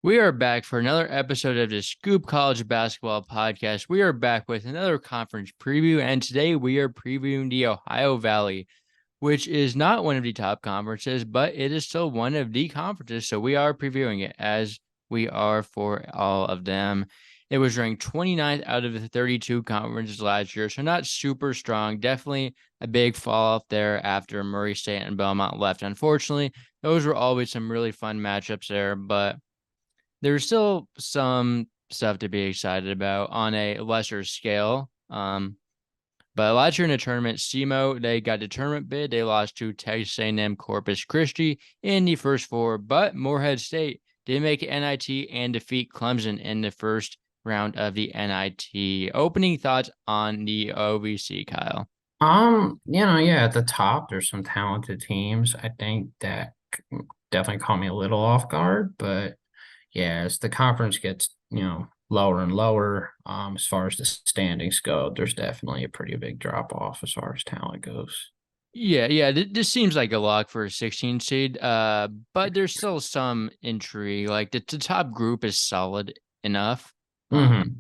We are back for another episode of the Scoop College Basketball Podcast. We are back with another conference preview, and today we are previewing the Ohio Valley, which is not one of the top conferences, but it is still one of the conferences, so we are previewing it as we are for all of them. It was ranked 29th out of the 32 conferences last year, so not super strong. Definitely a big fall off there after Murray State and Belmont left. Unfortunately, those were always some really fun matchups there, but there's still some stuff to be excited about on a lesser scale. But last year in the tournament, SEMO, they got a tournament bid. They lost to Texas A&M Corpus Christi in the first four, but Morehead State did make NIT and defeat Clemson in the first round of the NIT. Opening thoughts on the OVC, Kyle? Yeah, at the top, there's some talented teams. I think that definitely caught me a little off guard, but yeah, as the conference gets, lower and lower, as far as the standings go, there's definitely a pretty big drop off as far as talent goes. Yeah. This seems like a lock for a 16 seed. But there's still some intrigue. Like the top group is solid enough. Mm-hmm.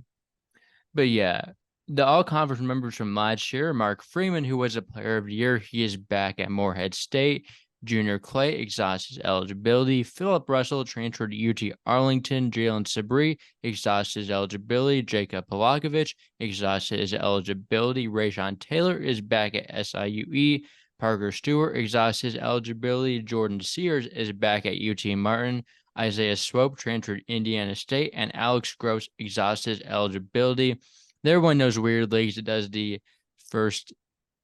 But yeah, the all conference members from last year, Mark Freeman, who was a player of the year, he is back at Morehead State. Junior Clay exhausts his eligibility. Philip Russell transferred to UT Arlington. Jalen Sabri exhausts his eligibility. Jacob Polakovich exhausts his eligibility. Rayshon Taylor is back at SIUE. Parker Stewart exhausts his eligibility. Jordan Sears is back at UT Martin. Isaiah Swope transferred Indiana State, and Alex Gross exhausts his eligibility. They're one of those weird leagues that does the first,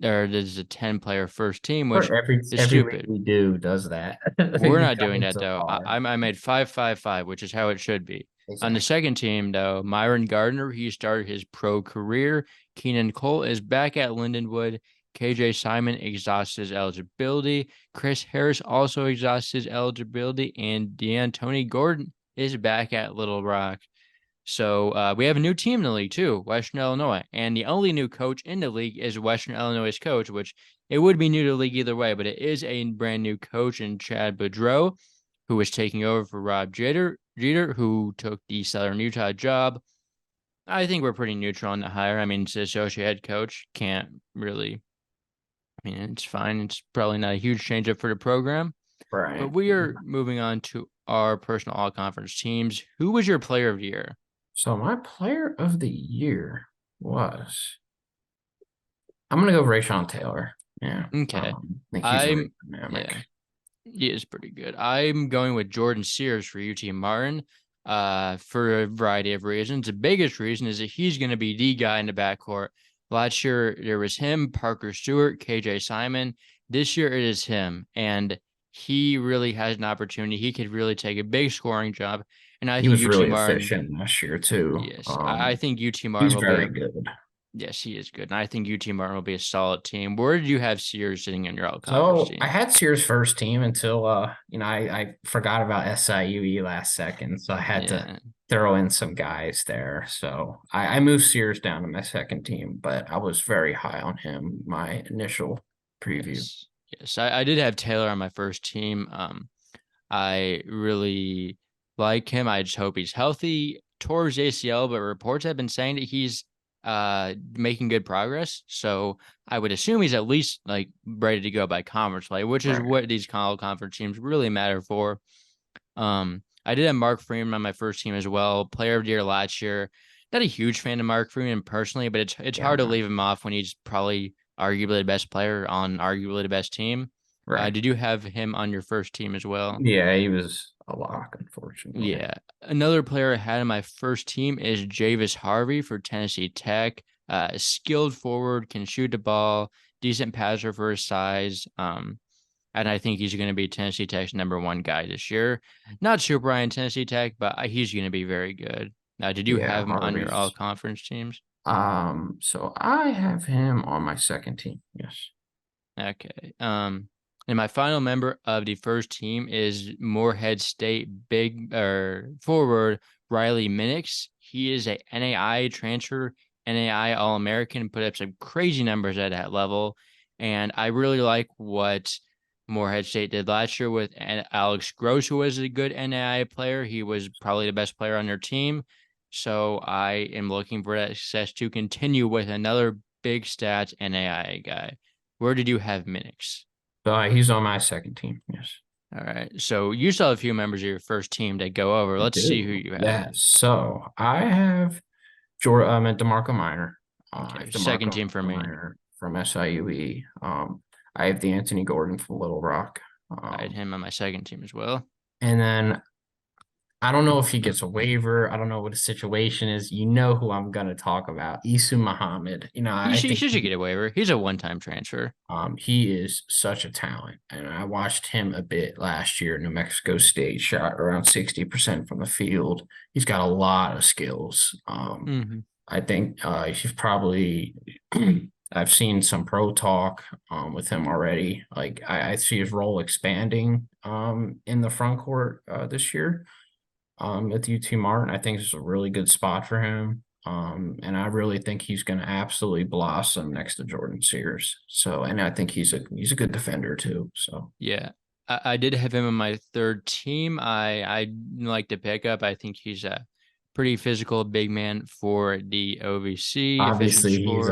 or there's a 10-player first team, which Or is every week stupid. we do does that. We're We've not doing gotten that so though. far. I made 5-5-5, which is how it should be. On the Exactly. second team, though, Myron Gardner, he started his pro career. Keenan Cole is back at Lindenwood. KJ Simon exhausts his eligibility. Chris Harris also exhausts his eligibility. And DeAntoni Gordon is back at Little Rock. So we have a new team in the league too, Western Illinois, and the only new coach in the league is Western Illinois' coach, which it would be new to the league either way, but it is a brand new coach in Chad Boudreau, who is taking over for Rob Jeter, who took the Southern Utah job. I think we're pretty neutral on the hire. I mean, it's the associate head coach. Can't really. I mean, it's fine. It's probably not a huge change up for the program, but Right. we are moving on to our personal all conference teams. Who was your player of the year? So my player of the year was I'm gonna go Rayshon Taylor. Yeah. Okay. I think he's very I'm dynamic. yeah, he is pretty good. I'm going with Jordan Sears for UT Martin, for a variety of reasons. The biggest reason is that he's going to be the guy in the backcourt. Last year there was him, Parker Stewart, KJ Simon. This year it is him, and he really has an opportunity. He could really take a big scoring job, and I He think was UT really Martin. efficient last year too. Yes, I think UT Martin He's will be very a. good. Yes, he is good, and I think UT Martin will be a solid team. Where did you have Sears sitting in your all conference So I team? had Sears first team until I forgot about SIUE last second. So I had to Yeah. throw in some guys there. So I moved Sears down to my second team, but I was very high on him, my initial preview. Yes. Yes. I did have Taylor on my first team. I really like him. I just hope he's healthy. Tore his ACL, but reports have been saying that he's making good progress. So I would assume he's at least like ready to go by conference play, which is Right. what these college conference teams really matter for. I did have Mark Freeman on my first team as well. Player of the year last year. Not a huge fan of Mark Freeman personally, but it's Yeah, I'm hard to not. leave him off when he's probably arguably the best player on arguably the best team. Right. Did you have him on your first team as well? Yeah, he was a lock, unfortunately. Yeah. Another player I had in my first team is Javis Harvey for Tennessee Tech. Skilled forward, can shoot the ball, decent passer for his size. And I think he's going to be Tennessee Tech's number one guy this year. Not super high in Tennessee Tech, but he's going to be very good. Did you Yeah, have him on your all Harvey's. conference teams? So I have him on my second team. Yes. Okay. And my final member of the first team is Morehead State big or forward Riley Minix. He is a NAI transfer, NAI All American, put up some crazy numbers at that level, and I really like what Morehead State did last year with Alex Gross, who was a good NAIA player. He was probably the best player on their team. So I am looking for that success to continue with another big stats NAIA guy. Where did you have Minix? He's on my second team. Yes. All right. So you still have a few members of your first team to go over. Let's see who you have. Yeah. So I have DeMarco Minor. I Okay. have Second DeMarco team for me. Minor from SIUE. I have the Anthony Gordon from Little Rock. I had him on my second team as well. And then I don't know if he gets a waiver. I don't know what the situation is. You know who I'm gonna talk about. Isu Muhammad. I He think should get a waiver. He's a one-time transfer. he is such a talent. And I watched him a bit last year. New Mexico State shot around 60% from the field. He's got a lot of skills. I think he's probably I've seen some pro talk with him already. Like I see his role expanding in the front court this year at the UT Martin. I think it's a really good spot for him. And I really think he's going to absolutely blossom next to Jordan Sears. So, and I think he's a good defender too. So yeah, I did have him on my third team. I like to pick up. I think he's a pretty physical big man for the OVC. obviously he's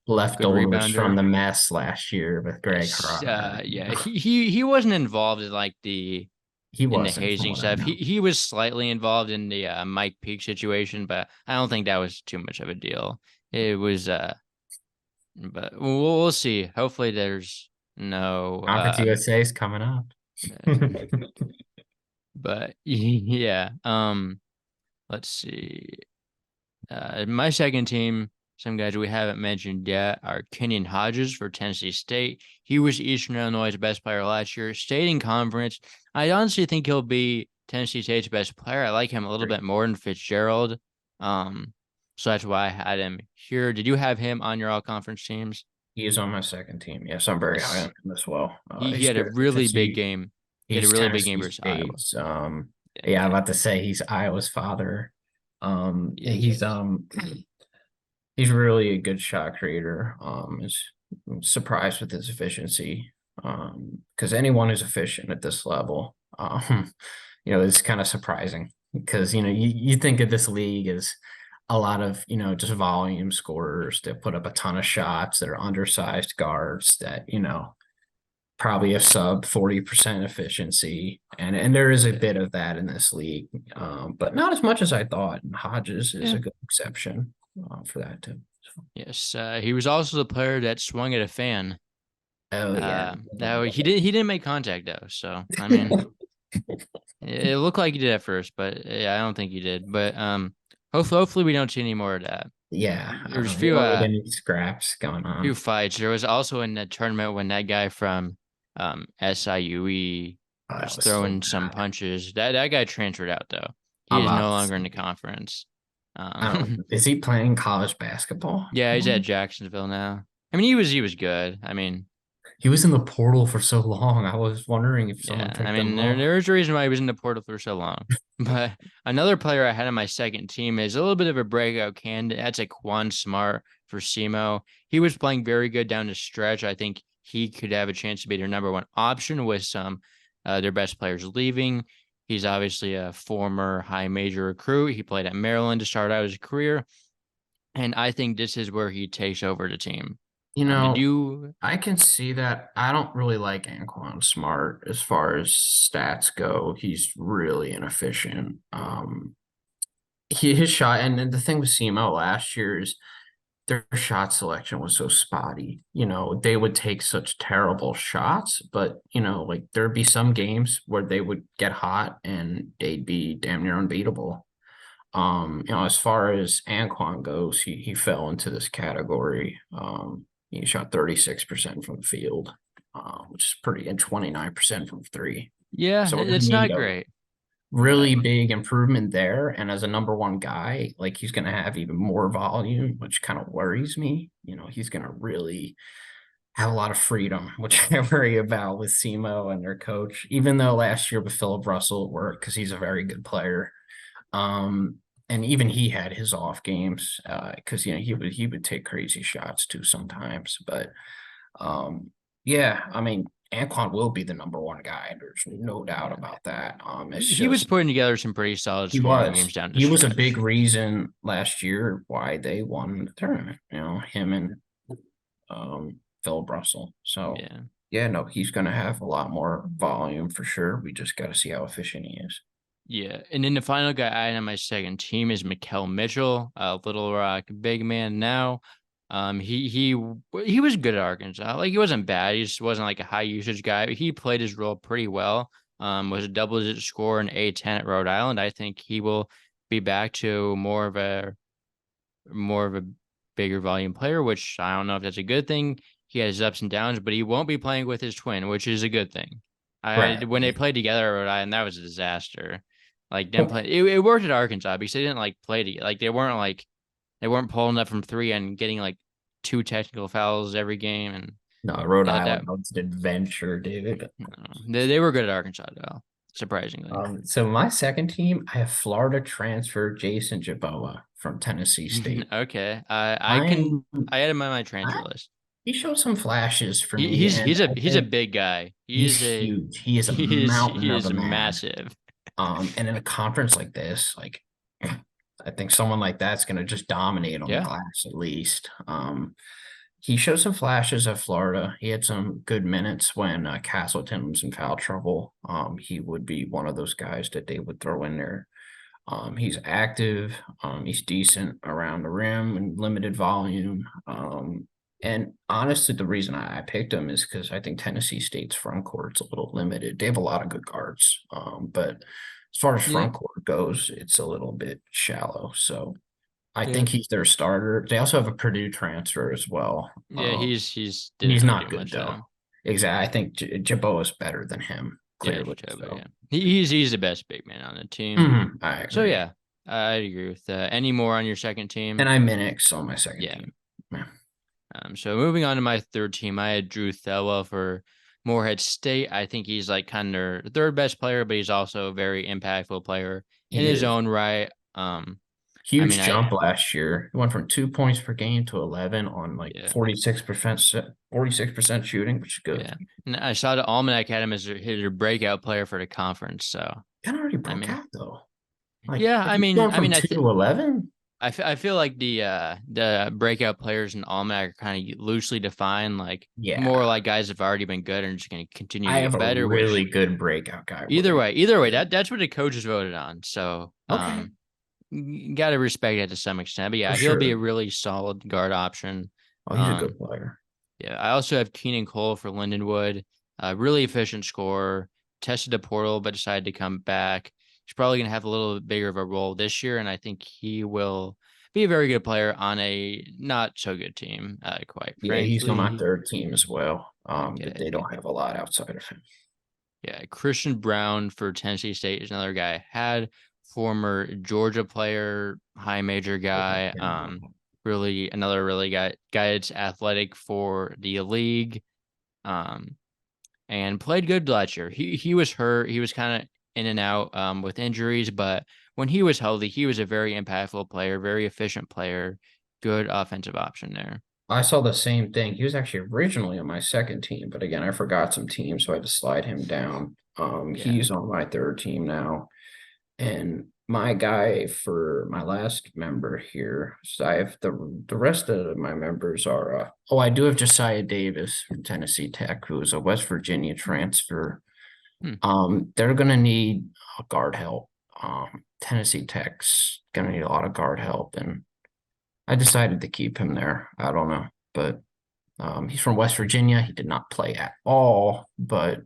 leftovers rebounder. from the mess last year with Greg Harper. Yeah, he wasn't involved in like the hazing stuff. He was slightly involved in the Mike Peake situation, but I don't think that was too much of a deal. It was but we'll see. Hopefully there's no Conference USA is coming up. But yeah, let's see. My second team, some guys we haven't mentioned yet, are Kenyon Hodges for Tennessee State. He was Eastern Illinois' best player last year. Stayed in conference. I honestly think he'll be Tennessee State's best player. I like him a little bit more than Fitzgerald. So that's why I had him here. Did you have him on your all-conference teams? He is on my second team. Yes, I'm very high on him as well. He had a really big game. He had a really big game versus Iowa. Yeah, I'm about to say he's Iowa's father. He's really a good shot creator. Is surprised with his efficiency. Because anyone who's efficient at this level, it's kind of surprising because you think of this league as a lot of just volume scorers that put up a ton of shots that are undersized guards that probably a sub 40% efficiency, and there is a bit of that in this league, but not as much as I thought. And Hodges is a good exception for that too. So. Yes, he was also the player that swung at a fan. Oh yeah, he didn't make contact though. So I mean, it looked like he did at first, but yeah, I don't think he did. But hopefully we don't see any more of that. Yeah, there's a few scraps going on. Few fights. There was also in the tournament when that guy from SIUE was throwing some punches. That guy transferred out though. He is no longer in the conference. Is he playing college basketball? Yeah, he's at Jacksonville now. I mean, he was good. I mean, he was in the portal for so long. I was wondering if someone picked him up. There's a reason why he was in the portal for so long. But another player I had on my second team is a little bit of a breakout candidate. That's a Quan Smart for SEMO. He was playing very good down the stretch. I think he could have a chance to be their number one option with some their best players leaving. He's obviously a former high major recruit. He played at Maryland to start out his career. And I think this is where he takes over the team. I can see that. I don't really like Anquan Smart as far as stats go. He's really inefficient. His shot, and the thing with SEMO last year is their shot selection was so spotty. They would take such terrible shots, but like there'd be some games where they would get hot and they'd be damn near unbeatable. As far as Anquan goes, he fell into this category. He shot 36% from the field, which is pretty, and 29% from three. Yeah, so it's not great. Really big improvement there. And as a number one guy, like he's going to have even more volume, which kind of worries me. He's going to really have a lot of freedom, which I worry about with SEMO and their coach, even though last year with Philip Russell it worked because he's a very good player. And even he had his off games because he would take crazy shots too sometimes. But yeah, I mean, Anquan will be the number one guy. There's no doubt Yeah. about that. It's He was just putting together some pretty solid he scoring was games down the he was a big stretch. reason last year why they won the tournament. Him and Phil Russell. So Yeah. yeah, no, he's going to have a lot more volume for sure. We just got to see how efficient he is. Yeah. And then the final guy I had on my second team is Mikal Mitchell, Little Rock big man now. He was good at Arkansas. Like he wasn't bad. He just wasn't like a high usage guy. But he played his role pretty well. Was a double digit scorer in A10 at Rhode Island. I think he will be back to more of a bigger volume player, which I don't know if that's a good thing. He has ups and downs, but he won't be playing with his twin, which is a good thing. Right. When they played together at Rhode Island, that was a disaster. Like them Oh, play it worked at Arkansas because they didn't like play together. Like they weren't pulling up from three and getting like two technical fouls every game, and no, Rhode that Island, it's an adventure, dude. they were good at Arkansas though, surprisingly. So my second team, I have Florida transfer Jason Jaboa from Tennessee State. Okay, I'm I had him on my transfer I, list. he showed some flashes for me, and I He's a think big guy. he's huge. He is a mountain He of a is man. massive. And in a conference like this, like I think someone like that's going to just dominate on the Yeah. glass at least. He showed some flashes at Florida. He had some good minutes when Castleton was in foul trouble. He would be one of those guys that they would throw in there. He's active. He's decent around the rim and limited volume. And honestly, the reason I picked him is because I think Tennessee State's front court's a little limited. They have a lot of good guards, but as far as Yeah. front court goes, it's a little bit shallow. So I Yeah. think he's their starter. They also have a Purdue transfer as well. Yeah, he's didn't He's really do not good much though. though. Exactly. I think Jabot is better than him, Yeah, clearly. Jachova, So yeah. He's the best big man on the team. I So agree. yeah, I agree with that. Any more on your second And team? I Minix on my second Yeah. team. Yeah. So moving on to my third team, I had Drew Thelwell for Morehead State. I think he's like kind of the third best player, but he's also a very impactful player in He his is. own right. I Huge mean, I jump last year. He went from 2 points per game to 11 on like yeah, 46% shooting, which is good. yeah. And I saw the Almanac had him as his breakout player for the conference. So Kind of already I broke mean, out though. Like yeah, if he's going from I 2 think to 11, I feel like the breakout players in Almanac are kind of loosely defined, like more yeah. like guys have already been good and just going to continue I to have get a better. really Which good breakout guy waiting. either way, that's what the coaches voted on. So Okay, got to respect that to some extent. But for yeah, he'll be a sure. really solid guard option. Oh, he's a Um, good player. yeah, I also have Keenan Cole for Lindenwood, really efficient scorer. Tested the portal, but decided to come back. He's probably going to have a little bit bigger of a role this year, and I think he will be a very good player on a not so good team. Quite Yeah, he's on my frankly, third team as well. But yeah, they don't have a lot outside of him. yeah. Christian Brown for Tennessee State is another guy I had. Former Georgia player, high major guy. Really another really guy that's athletic for the league. Um, and played good last year. He was hurt. He was kind of in and out with injuries, but when he was healthy, he was a very impactful player, very efficient player, good offensive option there. I saw the same thing. He was actually originally on my second team, but again, I forgot some teams, so I had to slide him down. Yeah. He's on my third team now. And my guy for my last member here, so I have the rest of my members are I do have Josiah Davis from Tennessee Tech, who is a West Virginia transfer. Hmm. They're gonna need guard help. Tennessee Tech's gonna need a lot of guard help, and I decided to keep him there. I don't know, but he's from West Virginia. He did not play at all, but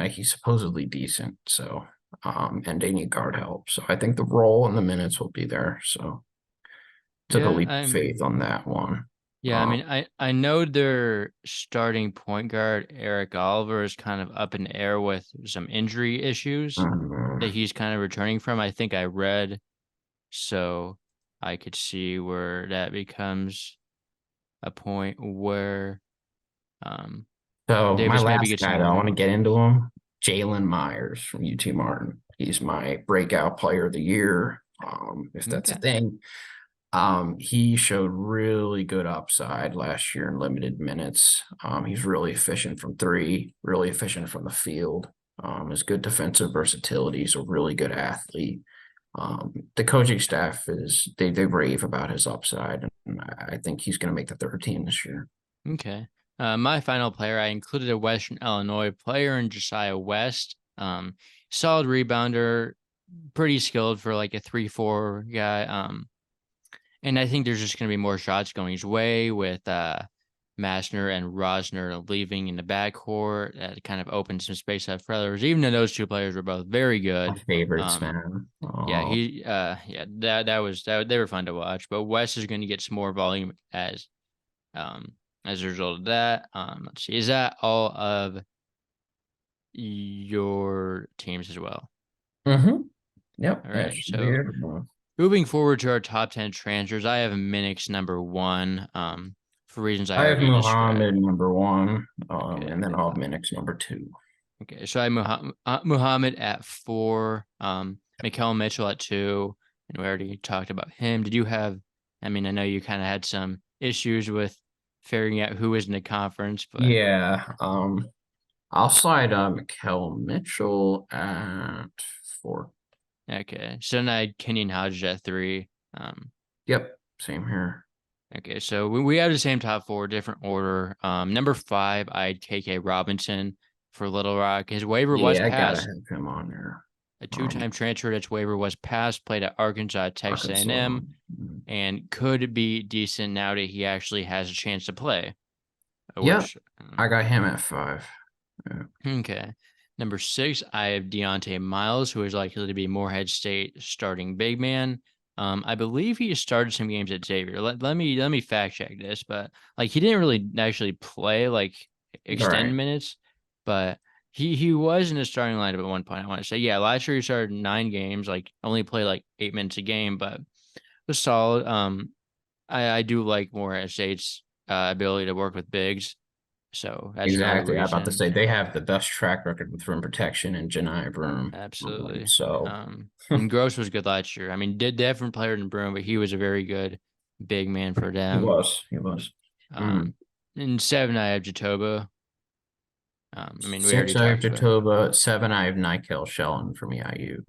he's supposedly decent. So and they need guard help. So I think the role and the minutes will be there. So took a Yeah, leap of faith on that one. I mean, I know their starting point guard Eric Oliver is kind of up in the air with some injury issues that he's kind of returning from. I think I read, so I could see where that becomes a point where So my Davis maybe last gets guy, some though, I want more. to get into him. Jalen Myers from UT Martin. He's my breakout player of the year, if that's a Okay. thing. He showed really good upside last year in limited minutes. He's really efficient from three, really efficient from the field. Has good defensive versatility. He's a really good athlete. The coaching staff they rave about his upside, and I think he's going to make the third team this year. Okay. My final player, I included a Western Illinois player in Josiah West. Solid rebounder, pretty skilled for like a 3-4 guy. And I think there's just going to be more shots going his way with Massner and Rosner leaving in the backcourt. That kind of opened some space up for others, even though those two players were both very My good. favorites, man. Yeah, Oh. they were fun to watch. But West is going to get some more volume as a result of that. Let's see, is that all of your teams as well? Mm-hmm. Yep. All That right, should be so it. moving forward to our top 10 transfers, I have Minix number one, for reasons I I have already described. Muhammad number one, Okay. and then I'll have Minix number two. Okay. So I have Muhammad at 4, Mikel Mitchell at 2, and we already talked about him. Did you have, I mean, I know you kind of had some issues with figuring out who was in the conference, but Yeah. I'll slide Mikel Mitchell at 4. okay. So then I had Kenyon Hodge at 3. Yep. Same here. Okay, so we have the same top 4, different order. Number 5, I had KK Robinson for Little Rock. His waiver was Yeah, I gotta passed. have him on there. A two-time transfer that's waiver was passed, played at Arkansas, Texas Arkansas. A&M, and could be decent now that he actually has a chance to play. Yep. Which, I got him at 5. Yeah. okay. Number 6, I have Deontay Miles, who is likely to be Morehead State starting big man. I believe he started some games at Xavier. Let me fact check this, but like he didn't really actually play like extended Right. minutes, but he was in the starting lineup at one point. I want to say, yeah, last year he started 9 games, like only played like 8 minutes a game, but was solid. I do like Morehead State's ability to work with bigs, so that's another Exactly. I was about to reason. say they have the best track record with rim protection and Janai Broom. Absolutely. So And Gross was good last year. I mean, did different player than Broom, but he was a very good big man for he them. was. He was. In 7, I have Jatoba. I mean, we already 6, I have talked about. Jatoba. 7, I have Nikel Shellen from EIU.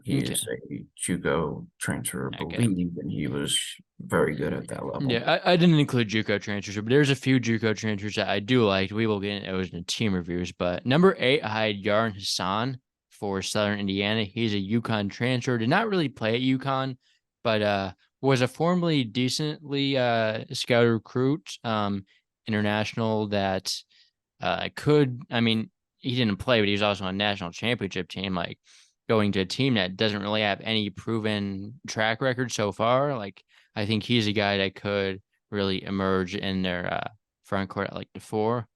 He Okay. is a JUCO transfer, I Okay. believe, and he was very good at that level. Yeah, I didn't include JUCO transfers, but there's a few JUCO transfers that I do like. We will get into those in team reviews. But number 8, I had Yarn Hassan for Southern Indiana. He's a UConn transfer. Did not really play at UConn, but was a formerly decently scout recruit, international that could. I mean, he didn't play, but he was also on a national championship team. Like going to a team that doesn't really have any proven track record so far. Like I think he's a guy that could really emerge in their front court at like the 4.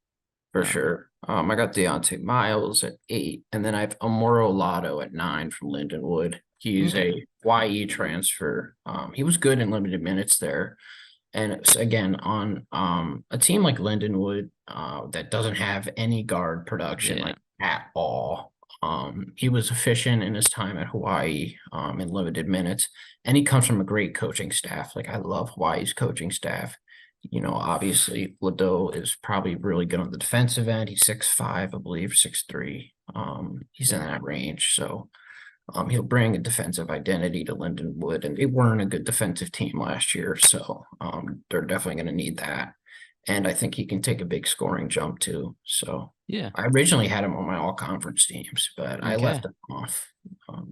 For sure. I got Deontay Miles at 8, and then I have Amoro Lotto at 9 from Lindenwood. He's Okay. a YE transfer. He was good in limited minutes there. And it's, again, on a team like Lindenwood that doesn't have any guard production Yeah. like at all. He was efficient in his time at Hawaii in limited minutes, and he comes from a great coaching staff. Like I love Hawaii's coaching staff. Obviously Ladeau is probably really good on the defensive end. He's 6'5", I believe, 6'3". He's in that range, so he'll bring a defensive identity to Lindenwood, and they weren't a good defensive team last year, so they're definitely going to need that. And I think he can take a big scoring jump too. So Yeah. I originally had him on my all conference teams, but I Okay. left him off.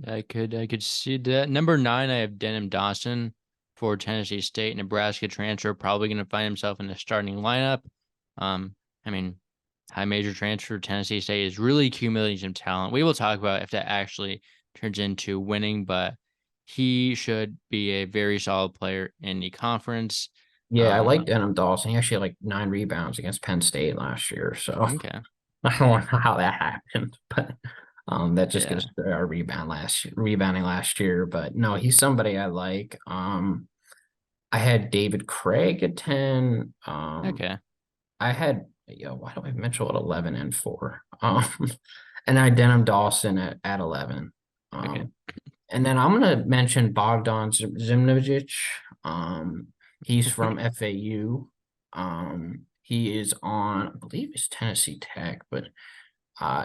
I could see that. Number 9, I have Denham Dawson for Tennessee State. Nebraska transfer, probably going to find himself in the starting lineup. I mean, high major transfer. Tennessee State is really accumulating some talent. We will talk about if that actually turns into winning, but he should be a very solid player in the conference. Yeah, I like Denham Dawson. He actually had like 9 rebounds against Penn State last year. So Okay. I don't know how that happened, but that just Yeah. gives our rebounding last year. But no, he's somebody I like. I had David Craig at 10. Okay. I had why do I have Mitchell at 11 and 4? And I had Denham Dawson at 11. Okay. And then I'm gonna mention Bogdan Zimnovic. Um, he's from FAU. He is on, I believe it's Tennessee Tech, but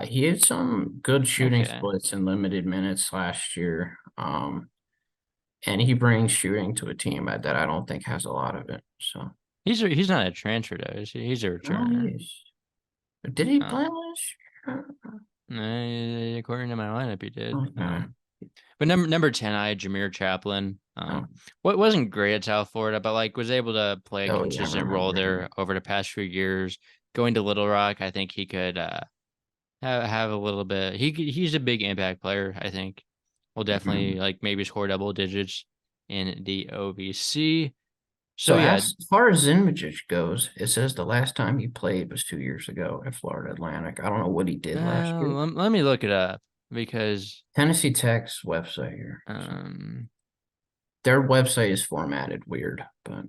he had some good shooting Okay. splits in limited minutes last year. And he brings shooting to a team that I don't think has a lot of it. So, He's not a transfer though, is he? He's a oh, he returner. is. Did he play Um, last year? according to my lineup, he did. Okay. But number 10, I had Jameer Chaplin. Oh, What wasn't great at South Florida, but like was able to play a oh yeah, I consistent role remember there him. over the past few years. Going to Little Rock, I think he could have a little bit. He's a big impact player. I think will definitely Mhm. like maybe score double digits in the OVC. So So yeah, as far as Zinmajic goes, it says the last time he played was 2 years ago at Florida Atlantic. I don't know what he did last year. let me look it up because Tennessee Tech's website here. So um their website is formatted weird, but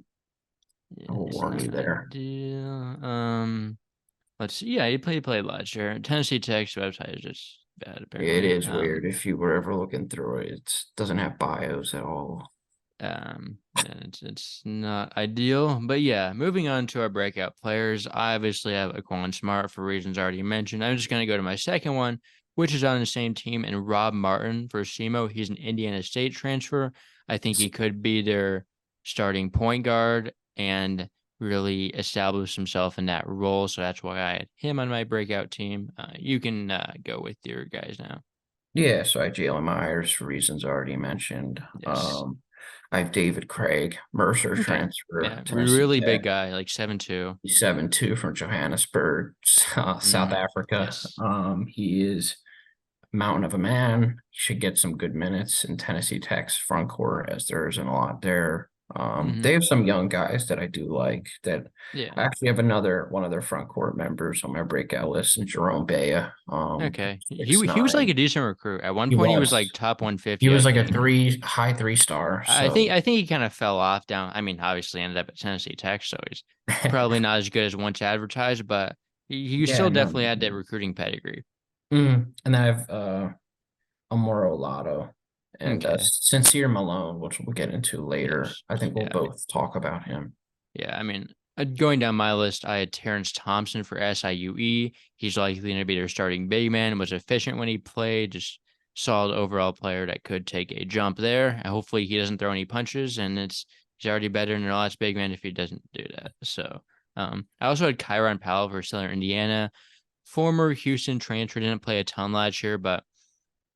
yeah, I will it's warn not you there. ideal. Let's see. Yeah, he played last year. Tennessee Tech's website is just bad It apparently. is weird. If you were ever looking through it, it doesn't have bios at all. Yeah, it's not ideal, but yeah. Moving on to our breakout players, I obviously have Aquan Smart for reasons already mentioned. I'm just gonna go to my second one, which is on the same team, and Rob Martin for SEMO. He's an Indiana State transfer. I think he could be their starting point guard and really establish himself in that role. So that's why I had him on my breakout team. You can go with your guys now. Yeah, so I have Jalen Myers for reasons already mentioned. Yes. I have David Craig, Mercer Okay. transfer, Yeah, Tennessee really big Tech. guy, like 7'2". He's 7'2" from Johannesburg, South Mm, Africa. yes. He is a mountain of a man. He should get some good minutes in Tennessee Tech's front court as there isn't a lot there. They Hmm. have some young guys that I do like that I Yeah. actually have another one of their front court members on my breakout list, and Jerome Bea, Okay. six He was like nine. a decent recruit. At one He point, he was like was. top He 150, I was like a think. high 3 star. I So think he kind of fell off down. I mean, obviously ended up at Tennessee Tech, so he's probably not as good as once advertised, but he yeah, still no. definitely had that recruiting pedigree. And I have Amoro Lotto and Okay. Sincere Malone, which we'll get into later. Yes. I think we'll Yeah. I mean, both talk about him. yeah. I mean, going down my list, I had Terrence Thompson for SIUE. He's likely going to be their starting big man. Was efficient when he played. Just solid overall player that could take a jump there. And hopefully, he doesn't throw any punches, and he's already better than their last big man if he doesn't do that. So, I also had Kyron Powell for Southern Indiana. Former Houston transfer, didn't play a ton last year, but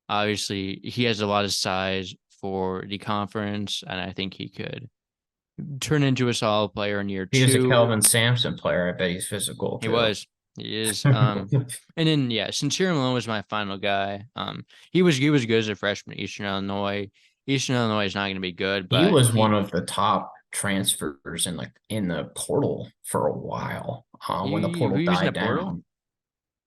obviously he has a lot of size for the conference, and I think he could turn into a solid player in year He was a two. Kelvin Sampson player. I bet he's physical He too. was. He is. And then yeah, Sincere Malone was my final guy. He was good as a freshman at Eastern Illinois. Eastern Illinois is not going to be good, He but was one of the top transfers in the portal for a while. When the portal he was in the died portal. down,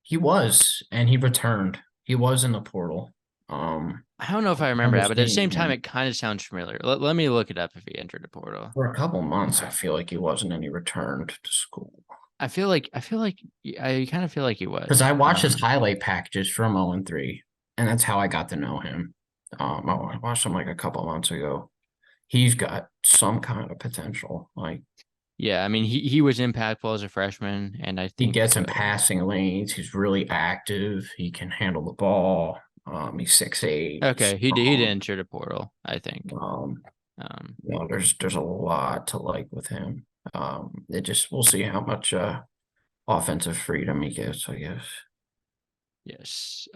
he was, and he returned. He was in the portal. Um, I don't know if I I remember remember that, but at the seeing same time, him it kind of sounds familiar. Let me look it up if he entered the portal. for a couple months. I feel like he wasn't, and he returned to school. I feel like I kind of feel like he Because was. I watched his highlight packages from 0 and 3, and that's how I got to know him. I watched him like a couple months ago. He's got some kind of potential. Like Yeah, I mean he was impactful as a freshman, and I he think gets in passing lanes. He's really active. He can handle the ball. He's 6'8". He's okay, he did strong. enter the portal, I think. Um, Um, there's a lot to like with him. It just we'll see how much offensive freedom he gets, I guess. yes.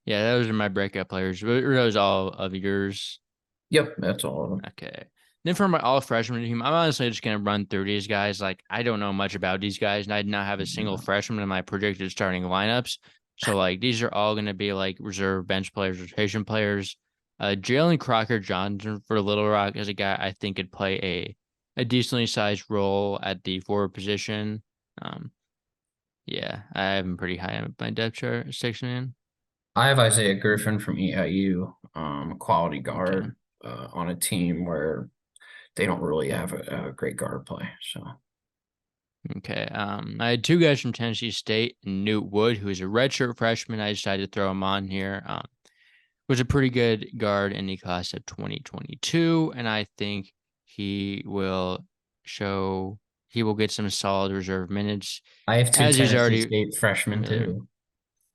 Yeah, those are my breakout players. Were those all of yours? Yep, that's all of them. Okay. Then for my all freshman team, I'm honestly just gonna run through these guys. Like I don't know much about these guys, and I did not have a single freshman in my projected starting lineups. So like these are all gonna be like reserve bench players, rotation players. Jalen Crocker Johnson for Little Rock is a guy I think could play a decently sized role at the forward position. Um, yeah, I have him pretty high on my depth chart, 6 man. I have Isaiah Griffin from EIU, quality Okay. guard on a team where they don't really have a great guard play. So Okay. I had two guys from Tennessee State, Newt Wood, who is a redshirt freshman. I decided to throw him on here. was a pretty good guard in the class of 2022, and I think he will get some solid reserve minutes I have two as he's Tennessee already State freshmen familiar. too.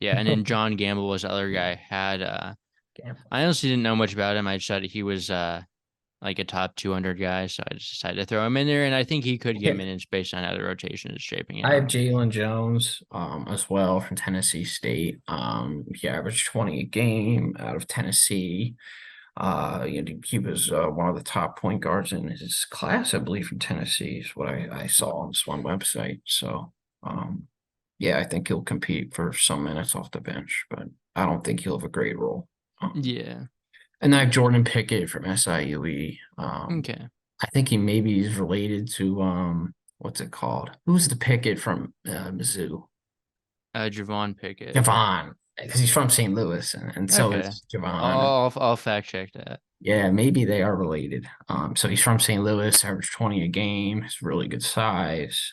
Yeah, and then John Gamble was the other guy. I honestly didn't know much about him. I decided he was like a top 200 guy, so I just decided to throw him in there, and I think he could get minutes based on how the rotation is shaping I have out. Jalen Jones as well from Tennessee State. He averaged 20 a game out of Tennessee. He was one of the top point guards in his class, I believe, from Tennessee, is what I saw on this one website. So, yeah, I think he'll compete for some minutes off the bench, but I don't think he'll have a great role. Yeah. And I have Yeah. Jordan Pickett from SIUE. Okay. I think he maybe is related to what's it called? Who's the Pickett from Mizzou? Javon Pickett. Javon, because he's from St. Louis, and so Okay. is Javon. I'll fact check that. Yeah, maybe they are related. So he's from St. Louis, averaged 20 a game, has really good size,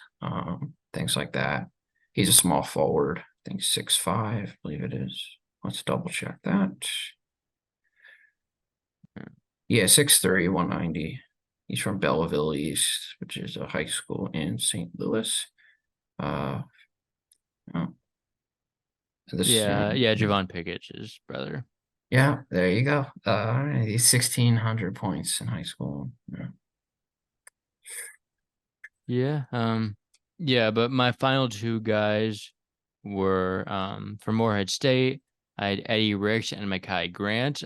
things like that. He's a small forward. I think 6'5", I believe it is. Let's double check that. Yeah, 6'3", 190. He's from Belleville East, which is a high school in St. Louis. Uh, oh, Yeah, Javon Pickett's his brother. yeah, there you go. He's 1,600 points in high school. Yeah. Yeah, but my final two guys were from Morehead State. I had Eddie Ricks and Makai Grant.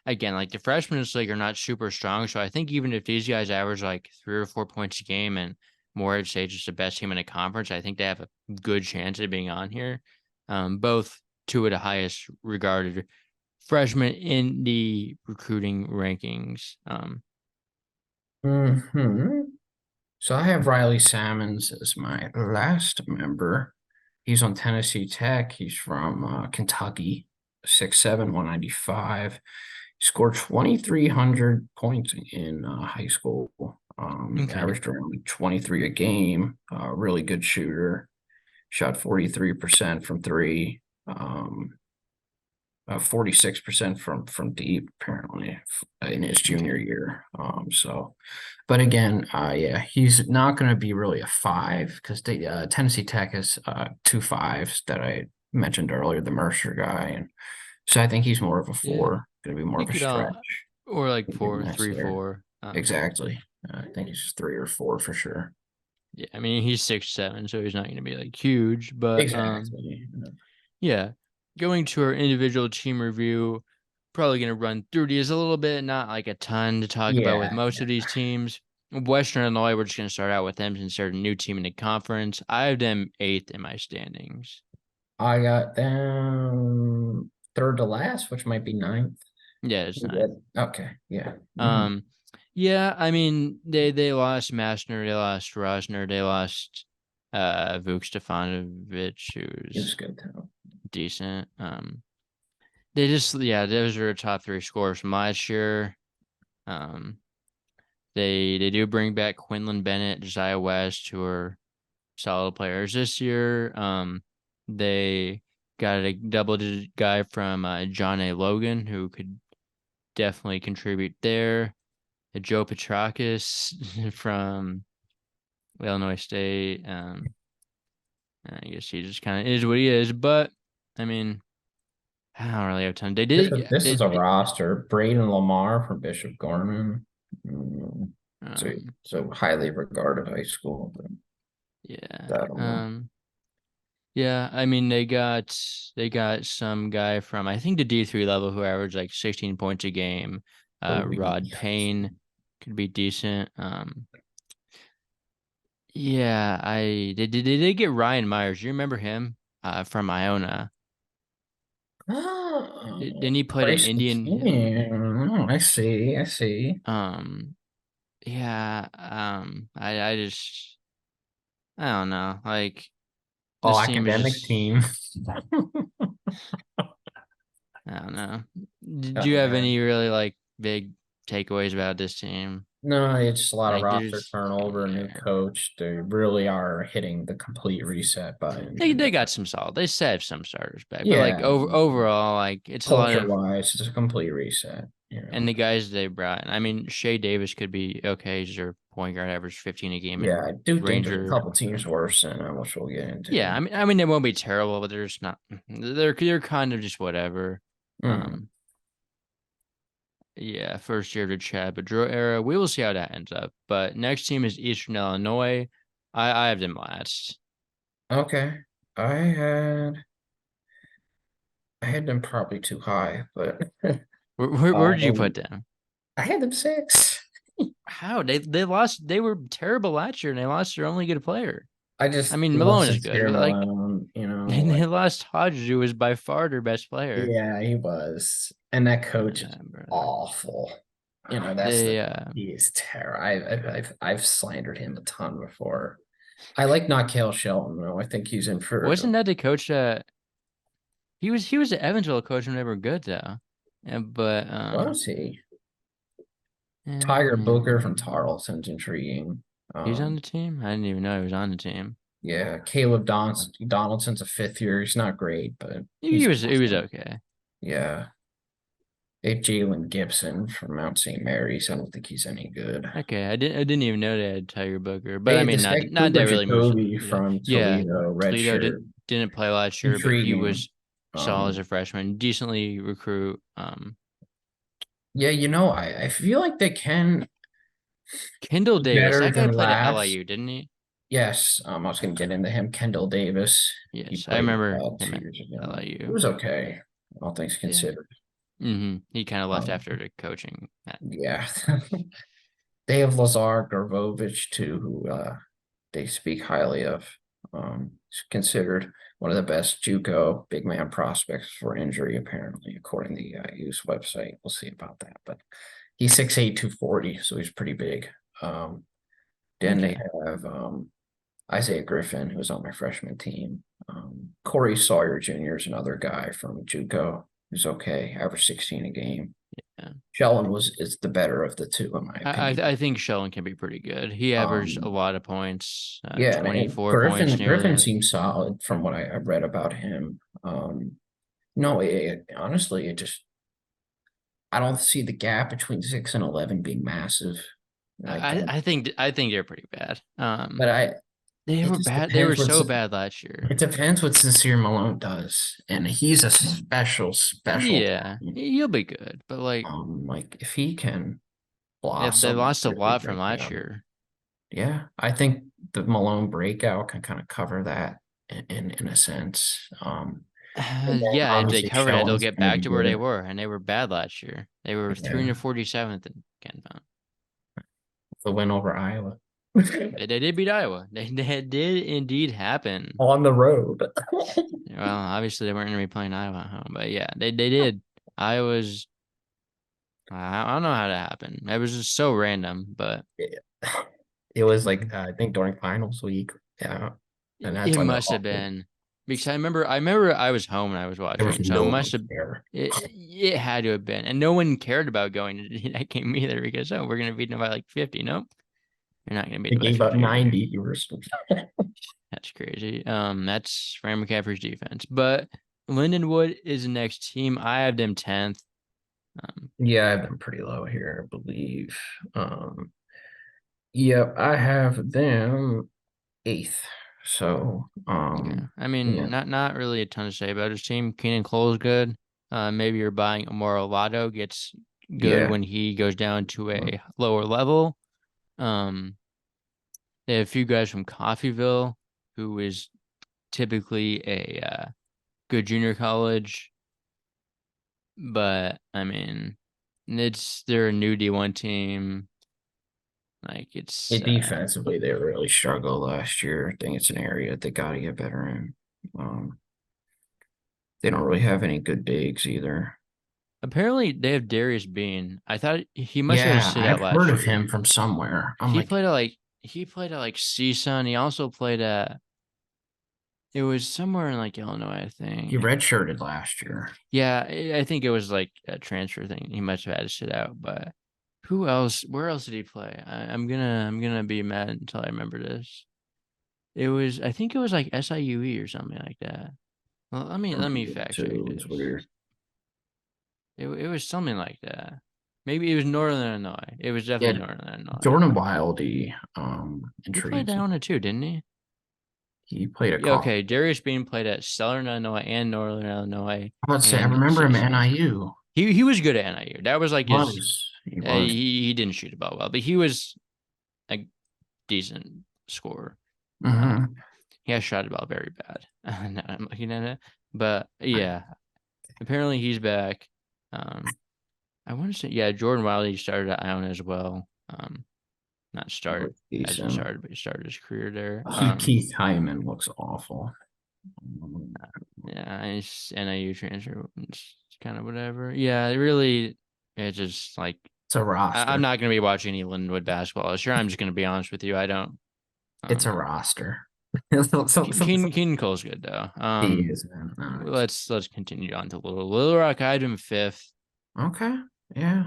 Again, like the freshmen in this league are not super strong, so I think even if these guys average like 3 or 4 points a game and Morehead State is the best team in the conference, I think they have a good chance of being on here. Both two of the highest regarded freshmen in the recruiting rankings. Hmm. So I have Riley Salmons as my last member. He's on Tennessee Tech. He's from Kentucky, 6'7", 195. He scored 2,300 points in high school. Okay. Averaged around 23 a game. Really good shooter. Shot 43% from three. 46% from deep, apparently, in his junior Okay. year. But again, yeah, he's not going to be really a five because Tennessee Tech has 2 5s that I mentioned earlier, the Mercer guy, and so I think he's more of a Yeah. four, going to be more You of a could stretch. or like He'd be four, nice three, there. 4. Exactly. I think he's 3 or 4 for sure. Yeah, I mean he's 6'7", so he's not gonna be like huge, but Exactly. yeah. Going to our individual team review, probably gonna run through these a little bit, not like a ton to talk about with Yeah, most of these teams. Western Illinois, we're just gonna start out with them since they're a new team in the conference. I have them 8th in my standings. I got them third to last, which might be ninth. Yeah, it's You 9th. did? Okay, yeah. Um, yeah, I mean they lost Mastner, they lost Rosner, they lost Vuk Stefanovic, It was who's good too. decent. They just those are top 3 scorers from last year. Um, they do bring back Quinlan Bennett, Josiah West, who are solid players this year. They got a double-digit guy from John A. Logan, who could definitely contribute there. Joe Petrakis from Illinois State. I guess he just kind of is what he is, but I mean, I don't really have time. They This did. is this is a They roster. Braden Lamar from Bishop Gorman. Mm, so um, so highly regarded high school, but yeah. I don't know. Yeah. I mean, they got some guy from I think the D3 level who averaged like 16 points a game. Oh, Rod Payne could be decent. Yeah. They did get Ryan Myers. You remember him? From Iona. Didn't he play the Bryson Indian Hill? King. Oh, I see. I see. Um, yeah. I don't know. Like All this team is academic just team. I don't know. Did you have Uh, any really like big takeaways about this team? No, it's just a lot of Like roster there's turnover, new yeah. coach. They really are hitting the complete reset button. They got some solid. They still have some starters back, but like Yeah, overall, like it's a lot culture of wise, it's a complete reset. and the guys they brought. I mean, Shea Davis could be okay. He's their point guard, average 15 a game, and Yeah, I do think there's a Ranger. couple teams worse than which we'll get Yeah, into. I mean, they won't be terrible, but they're just not. They're kind of just whatever. Mm. Um, yeah, first year to Chad Bedreau era. We will see how that ends up. But next team is Eastern Illinois. I have them last. Okay. I had I had them probably too high, but Where did you put um them? I had them six. How they lost? They were terrible last year, and they lost their only good player. I I just mean, Malone lost is to good, Terry but like Malone, they like lost Hodges, who was by far their best player. yeah, he was. And that coach is Brother. awful. That's the They he is terrible. I've slandered him a ton before. I like not Kale Shelton though. I think he's in for wasn't that the coach that he was the Evansville coach when they were good though. Yeah, but was he? Tiger Booker from mm, Tarleton's intriguing. he's on Um, the team. I didn't even know he was on the team. yeah, Donaldson's a fifth year. He's not great, but He he's was he was awesome. okay. Yeah. They have Jalen Gibson from Mount St. Mary's. I don't think he's any good. Okay, I didn't even know they had Tiger Booker, but They I had mean this guy not Cooper that really moves. Jacoby Yeah, from yeah. Toledo, Toledo redshirt. didn't play last year, but he Intriguing. was solid as a freshman, decently recruit. Yeah, I feel like they can Kendall do Davis, better that guy than played at last. LIU, didn't he? Yes, I was going to get into him. Kendall Davis. He Yes, I played remember him 2 at years ago. It LIU. was okay, all things Yeah. considered. He kind of left Um, after the coaching. yeah. They have Lazar Garbovich too, who they speak highly of. He's considered one of the best JUCO big man prospects for injury, apparently, according to the IU's website. We'll see about that, but he's 6'8", 240, so he's pretty big. Then they Okay. have Isaiah Griffin, who's on my freshman team. Corey Sawyer Jr. is another guy from JUCO who's okay, average 16 a game. Yeah. Sheldon is the better of the two, in my opinion. I think Sheldon can be pretty good. He averaged a Um, lot of points, yeah, and 24 points Griffin nearly. seems solid from what I read about him. No, honestly, it just I don't see the gap between 6 and 11 being massive. I don't, I think they're pretty bad. but I They it were just bad. They were depends so bad last year. it depends what Sincere Malone does, and he's a special Yeah, talent. you'll be good, but like Like if he can they blossom, lost a really lot from break last out. year. Yeah, I think the Malone breakout can kind of cover that in a sense. And then Yeah, if they obviously cover that, they'll Sheldon's get going to back be to where they good. were, and they were bad last year. They were Yeah, 347th in Ken Pound. the win over Iowa They did beat Iowa. They did indeed happen. on the road. Well, obviously they weren't going to be playing Iowa at home, but yeah, they did. Iowa's. I don't know how that happened. It was just so random, but It was like I think during finals week. Yeah, and that's it when must have been because I remember I was home and I was there was watching, so it no must one have there. it had to have been, and no one cared about going to that game either because we're gonna beat them by like 50. Nope, you're not gonna beat They them by gave up 50 over here. 90. That's crazy. That's Fran McCaffrey's defense, but Lindenwood is the next team. I have them 10th. Yeah, I've been pretty low here, I believe. Yep, I have them eighth. So, Okay. I mean, yeah, not really a ton to say about his team. Keenan Cole's good. Maybe you're buying Amaro Lotto gets good yeah, when he goes down to a lower level. Um, they have a few guys from Coffeyville, who is typically a good junior college, but I mean, they're a new D1 team. Like defensively they really struggled last year. I think it's an area they got to get better in. They don't really have any good bigs either. apparently they have Darius Bean. I thought he must have Yeah, sit I've out heard last of year. him from somewhere. I'm He like, played at like he played at like CSUN. He also played at it was somewhere in like Illinois, I he think. redshirted last year. Yeah, I think it was like a transfer thing. He must have had to sit out, but Who else? Where else did he play? I'm gonna be mad until I remember this. I think it was like SIUE or something like that. Well, let me fact check Too, it's this. weird. It was something like that. Maybe it was Northern Illinois. It was Yeah, definitely Northern Illinois. Jordan Wildey He played intrigues that me. one too, didn't he? He played a Yeah, call. okay. Darius Bean played at Southern Illinois and Northern Illinois I'm about to say, I and remember him at CC. NIU. He was good at NIU. That was like his. He was. He didn't shoot the ball well, but he was a decent scorer. Um, Hmm. he has shot the ball very bad. Now I'm looking at it, but yeah, apparently he's back. Um, I want to say yeah, Jordan Wiley started at Iona as well. Not He start was as in decent. started, but he started his career there. Keith Hyman looks awful. Yeah, it's NIU transfer. It's kind of whatever. Yeah, it really, it's just like It's a I'm roster. not going to be watching any Lindenwood basketball this year. I'm just going to be honest with you. I don't. It's a Um, roster. Keenan Cole's good though. He is, man. Let's continue on to Little Rock. I had him fifth. Okay. Yeah.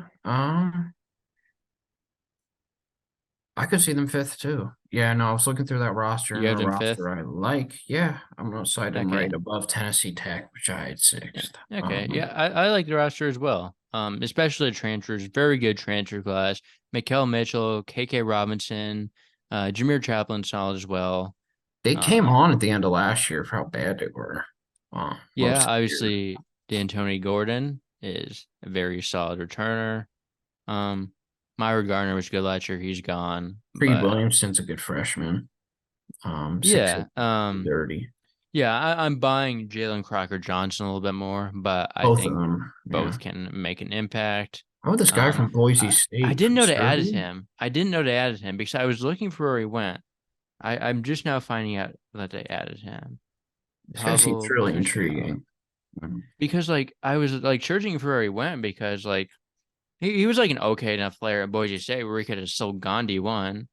I could see them fifth too. Yeah, no, I was looking through that roster You and have a him fifth. roster I like. Yeah, I'm gonna cite them Okay. right above Tennessee Tech, which I had Yeah. sixth. Okay. Yeah, I like the roster as well. Especially the transfers. Very good transfer class. Mikael Mitchell, KK Robinson, Jameer Chaplin solid as well. They came Um, on at the end of last year for how bad they were. yeah, Most of the year. obviously D'Antoni Gordon is a very solid returner. Um, Myra Garner was good last year. He's gone, Creed but Williamson's a good freshman. 6'8", yeah, 30. yeah, I'm buying Jalen Crocker Johnson a little bit more, but I Both of think them. Yeah. both can make an impact. How about this guy from Boise I State didn't from know they added Serbia? him. I didn't know they added him because I was looking for where he went. I'm just now finding out that they added him. This guy seems Pavel really Krishkov. intriguing. Mm. Because like I was like searching for where he went because like he was like an okay enough player at Boise State where he could have still gone D1,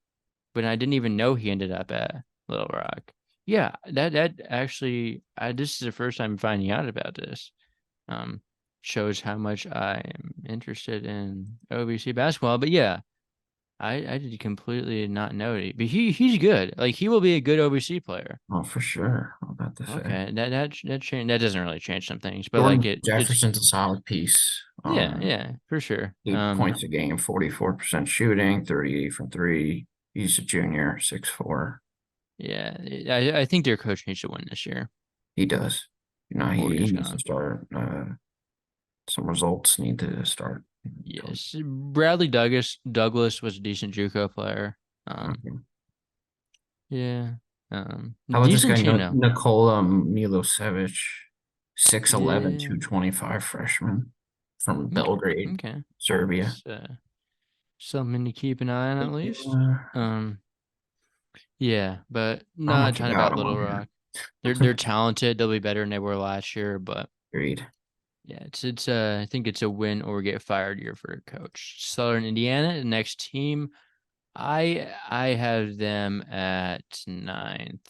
but I didn't even know he ended up at Little Rock. Yeah, that actually this is the first time finding out about this. Um, Shows how much I am interested in OVC basketball. But yeah, I did completely not know it. But he's good. Like he will be a good OVC player. Oh, for sure. I'm about to say. Okay, that doesn't really change some things, but like Jordan it's Jefferson's a solid piece. yeah, for sure. 8 points a game, 44% shooting, 38 from three. He's a junior, 6'4". Yeah, I think their coach needs to win this year. He does. He Morgan's needs to gone. start. Some results need to start. Yes, Bradley Douglas was a decent JUCO player. Okay. Yeah, How about this decent guy, team now. Nikola Milosevic, 6'11", Yeah, 225 freshman from okay, Belgrade, okay. Serbia. It's something to keep an eye on at least. Yeah, but Not not a much ton about about him Little on here. Rock. They're talented. They'll be better than they were last year, but Agreed. yeah, it's I think it's a win or get fired year for a coach. Southern Indiana, the next team. I have them at ninth.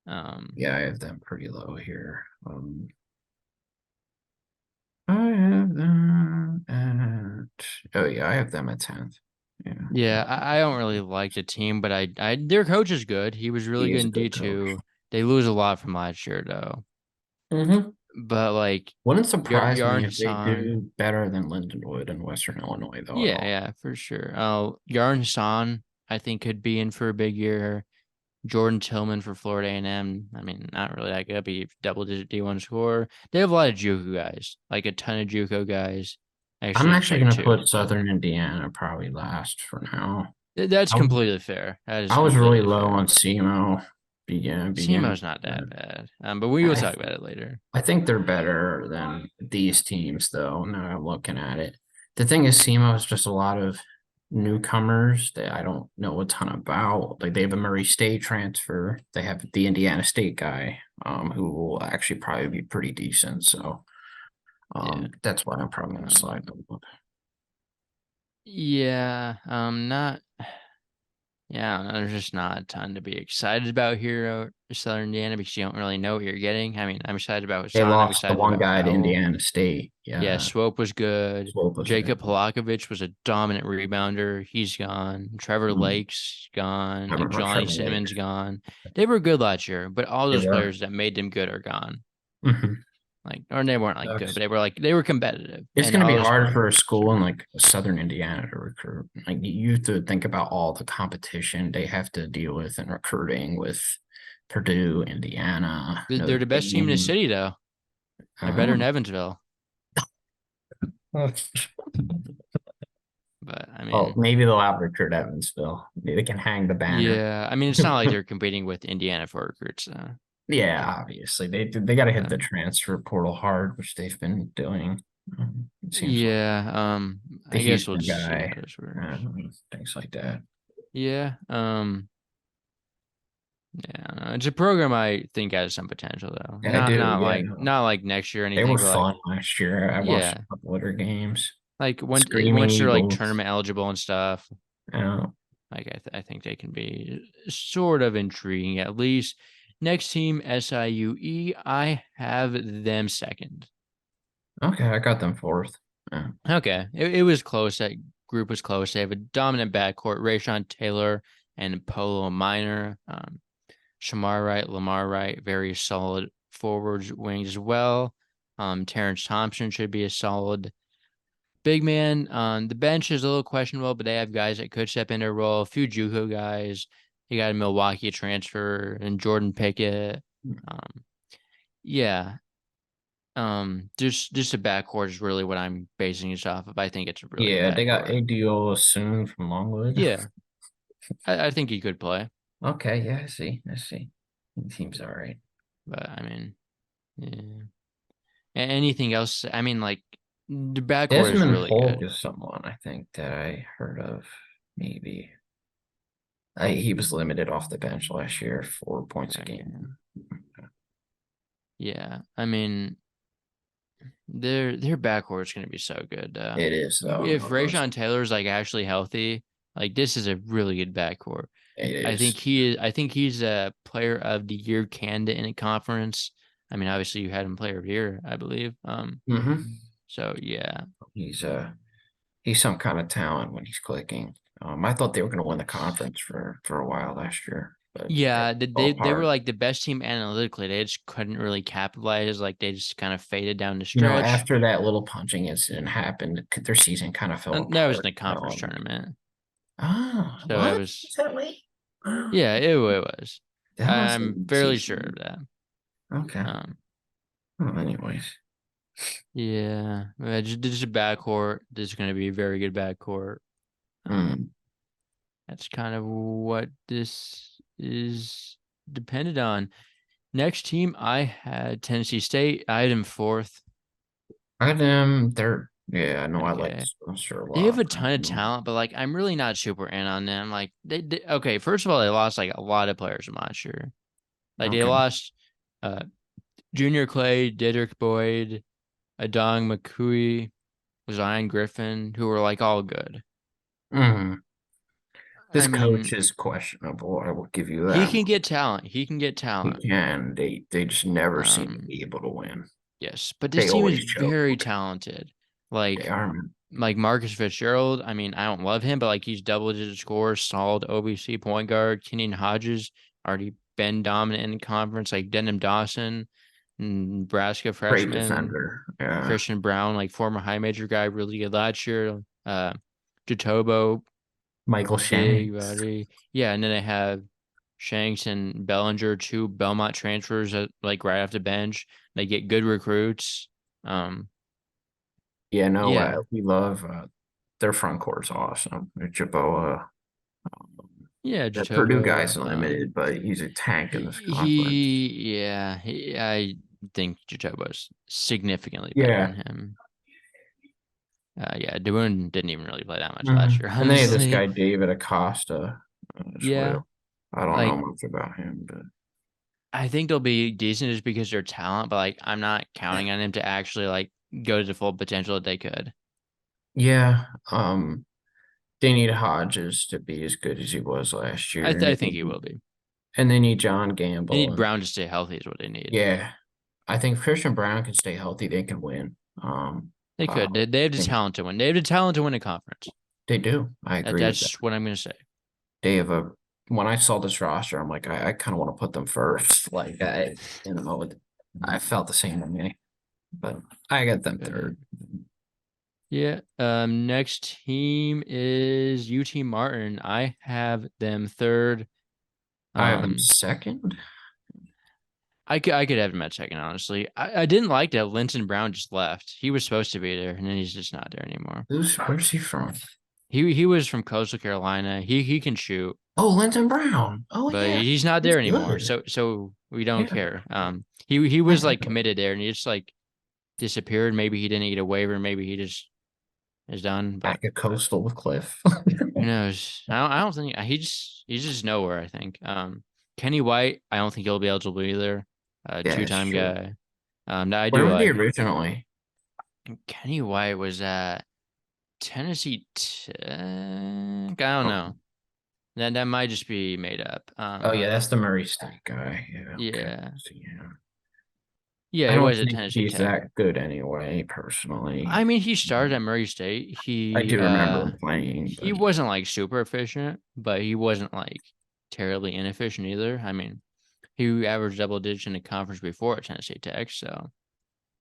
Yeah, I have them pretty low here. I have them at oh yeah, I have them at 10th. Yeah. Yeah, I don't really like the team, but I their coach is good. He was really He good is a in good coach. D2. They lose a lot from last year though. Mm-hmm. But like Wouldn't surprise me Yarn if they Hassan, do better than Lindenwood and Western Illinois though at yeah, all. yeah, for sure. Yarn Hassan, I think could be in for a big year. Jordan Tillman for Florida A&M. I mean, not really that good, but double-digit D1 score. They have a lot of JUCO guys, like a ton of JUCO guys. I'm Actually, just actually like gonna two, put but Southern Indiana probably last for now. that's I was, completely fair. That is I was really completely low fair. on SEMO beginning. SEMO's not that bad, but we will I talk about it later. I think they're better than these teams, though. Now I'm looking at it. The thing is, SEMO is just a lot of newcomers that I don't know a ton about. Like they have a Murray State transfer. They have the Indiana State guy, who will actually probably be pretty decent. So, Yeah. that's why I'm probably gonna slide Um, them up. yeah. Not. Yeah, there's just not a ton to be excited about here at Southern Indiana because you don't really know what you're getting. I mean, I'm excited about They Hassan. I'm lost the excited one about guy to Howell. Indiana State. Yeah, Yeah, Swope was good. Swope was Jacob good. Polakovich was a dominant rebounder. He's gone. Trevor Mm, Lake's gone. I Like remember Johnny Trevor Simmons Lake. gone. They were good last year, but all They those were. players that made them good are gone. Hmm. Like, or they weren't like good, but Sucks. they were competitive, It's and going to all be those hard for a players school are in gone. like Southern Indiana to recruit. Like you have to think about all the competition they have to deal with in recruiting with Purdue, Indiana, They're Notre the best team in the Dame. city, though. They're better Oh. than Evansville, but I Well, mean. maybe they'll out recruit Evansville. Maybe they can hang the banner. Yeah, I mean, it's not like they're competing with Indiana for recruits. Yeah, obviously they got to hit the Um, transfer portal hard, which they've been doing. It seems like yeah, the I guess we'll Houston just see how guy, this works. things like that. Yeah, yeah, I don't know. It's a program I think has some potential though. Yeah, I do. Yeah, Not like next year or they were anything, but like fun last year. I watched yeah, a couple of their games. like Screaming once they're like Eagles. tournament eligible and stuff, Uh, like I think they can be sort of intriguing at least. Next team, SIUE, I have them second. okay, I got them fourth. Okay, it was close. That group was close. They have a dominant backcourt: Rayshawn Taylor and Polo Minor. Shamar Wright, Lamar Wright, very solid forwards, wings as well. Terrence Thompson should be a solid big man. The bench is a little questionable, but they have guys that could step into a role. A few JUCO guys. You got a Milwaukee transfer and Jordan Pickett. Um, yeah, just a backcourt is really what I'm basing this off of. I think it's a really good Yeah, they got backcourt. ADO soon from Longwood. Yeah, I think he could play, Okay, yeah, I see. I see. It seems all right. but I mean, yeah. Anything else? I mean, like the backcourt is Desmond really Polk good. is someone I think that I heard of. Maybe he was limited off the bench last year, 4 points a Okay. game. Yeah, I mean, their backcourt is going to be so good. It is though. If No, those Rayshawn Taylor's like actually healthy, like this is a really good backcourt. it is. I think he's a player of the year candidate in a conference. I mean, obviously you had him player of the year, I believe. Hmm. So yeah, He's he's some kind of talent when he's clicking. I thought they were going to win the conference for a while last year, but yeah, all they were apart. like the best team analytically. They just couldn't really capitalize. Like they just kind of faded down the You know, stretch. after that little punching incident happened, their season kind of fell And that was in apart. the conference tournament. Oh, So it what? was, Is that late? yeah, it was. That must have I'm been fairly sure season. of that. Okay. Um, Well, anyways. yeah, just a backcourt. This is going to be a very good backcourt. Mm. That's kind of what this is dependent on. Next team, I had Tennessee State. I had them fourth. I them they're yeah, I know I like Okay. Spencer a They have lot. a ton of talent, but like I'm really not super in on them. Like okay, first of all, they lost like a lot of players from last year. Like they Okay. lost uh Junior Clay, Dedrick Boyd, Adong McCooey, Zion Griffin, who were like all good. Hmm. I This mean, coach is questionable. I will give you he that can one. get talent. He can get He talent. can. They just never seem to Um, be able to win. yes, but this They team is always choke. very talented. They Like are. Marcus Fitzgerald. I mean, I don't love him, but like he's double-digit scores, solid OBC point guard. Kenyon Hodges already been dominant in the conference. Like Denham Dawson, Nebraska Great freshman. defender. Yeah. Christian Brown, like former high major guy, really good last year. Jatobo, Michael big Shanks. body. Yeah, and then they have Shanks and Bellinger, two Belmont transfers like right off the bench. They get good recruits. Um, Yeah, no, yeah, we love their front court's awesome. Jaboa. yeah, The Purdue Jatobo. guy's limited, but he's a tank in this conference. I think Jatobo's significantly better than Yeah. him. Yeah, DeWoon didn't even really play that much last Mhm. year, And they had this honestly. guy, David Acosta, as Yeah, well. I don't know like much about him, but I think they'll be decent just because they're talent, but like I'm not counting on them to actually like go to the full potential that they could. yeah. They need Hodges to be as good as he was last year, I think he will be. and they need John They Gamble. need And Brown to stay healthy is what they need. yeah, I think Christian Brown can stay healthy. They can win. They I could. They have the think talent to win. They have the talent to win a conference. they do. I agree with that. That's what I'm going to say. They have a. When I saw this roster, I'm like, I kind of want to put them first. Like you know, I felt the same way, but I got them third. Yeah. Next team is UT Martin. I have them third. I have them second. I could have him at second, honestly. I didn't like that Linton Brown just left. He was supposed to be there, and then he's just not there anymore. Where's he from? He was from Coastal Carolina. He can shoot. Oh, Linton Brown. Oh But yeah, he's not he's there anymore. good. So we don't Yeah, care. He I was like like him. committed there, and he just like disappeared. Maybe he didn't get a waiver. Maybe he just is done. But Back at Coastal with Cliff. who knows? I don't think he's just nowhere. I think. Kenny White. I don't think he'll be eligible either. Yeah, it's Two-time true. guy. That I Where do were they like. originally? Kenny White was at Tennessee Tech. I don't Oh, know. That might just be made up. oh yeah, that's the Murray State guy. Yeah, okay. Yeah. So, yeah. Yeah, I it don't was at think Tennessee he's Tech. that good anyway, personally. I mean, he started at Murray State. I do remember him playing, He but wasn't like super efficient, but he wasn't like terribly inefficient either. I mean, he averaged double digits in the conference before at Tennessee Tech. So,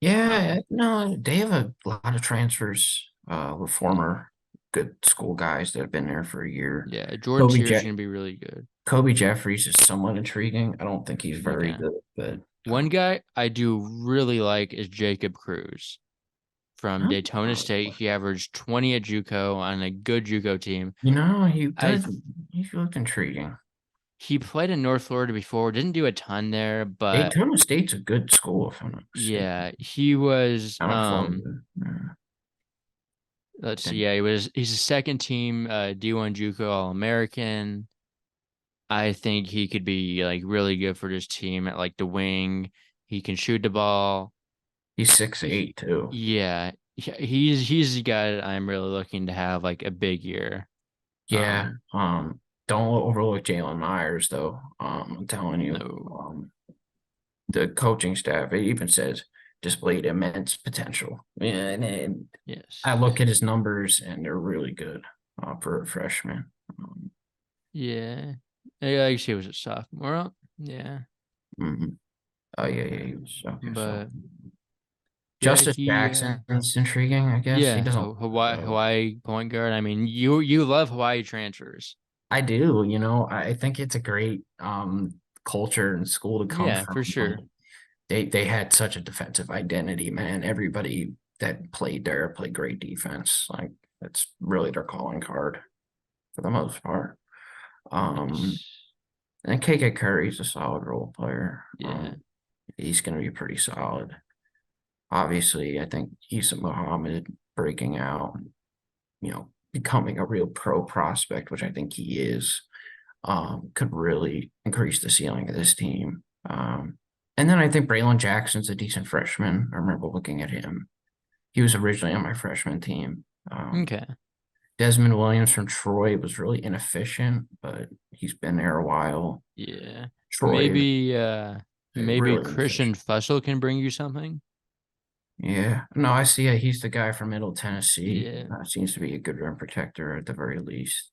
yeah, um, no, they have a lot of transfers, with former good school guys that have been there for a year. yeah, Jordan Kobe Sears is Je gonna be really good. Kobe Jeffries is somewhat intriguing. I don't think he's very Okay, good, but one guy I do really like is Jacob Cruz from uh, Daytona State. He averaged 20 at JUCO on a good JUCO team. you know, I he looked intriguing. He played in North Florida before, didn't do a ton there, but Daytona State's a good school, if I'm not mistaken. yeah, he was Out of Florida. let's see, Then yeah, he's a second team D1 JUCO All-American. I think he could be like really good for this team at like the wing. He can shoot the ball. he's six He, eight too. yeah, he's the guy that I'm really looking to have like a big year. Yeah. Don't overlook Jalen Myers though. I'm telling you. No. The coaching staff, it even says displayed immense potential. Yeah, and Yes. I look at his numbers and they're really good, for a freshman. Yeah. Yeah, I guess he was a sophomore. Yeah. Mhm. Oh yeah, he was okay. So But yeah, Justice Jackson's intriguing, I guess. He doesn't. Hawaii point guard. I mean, you love Hawaii transfers. I do, I think it's a great culture and school to come Yeah, from. for sure. Like, they had such a defensive identity, man. Everybody that played there played great defense. Like that's really their calling card for the most part. Um, Yes. and KK Curry's a solid role player. Yeah. He's going to be pretty solid. Obviously, I think Issa Muhammad breaking out, becoming a real pro prospect, which I think he is, could really increase the ceiling of this team. And then I think Braylon Jackson's a decent freshman. I remember looking at him. He was originally on my freshman team. Okay. Desmond Williams from Troy was really inefficient, but he's been there a while. Yeah. Troy, Maybe really Christian inefficient. Fussell can bring you something. Yeah. No, I see. He's the guy from Middle Tennessee. Yeah. Seems to be a good rim protector at the very least.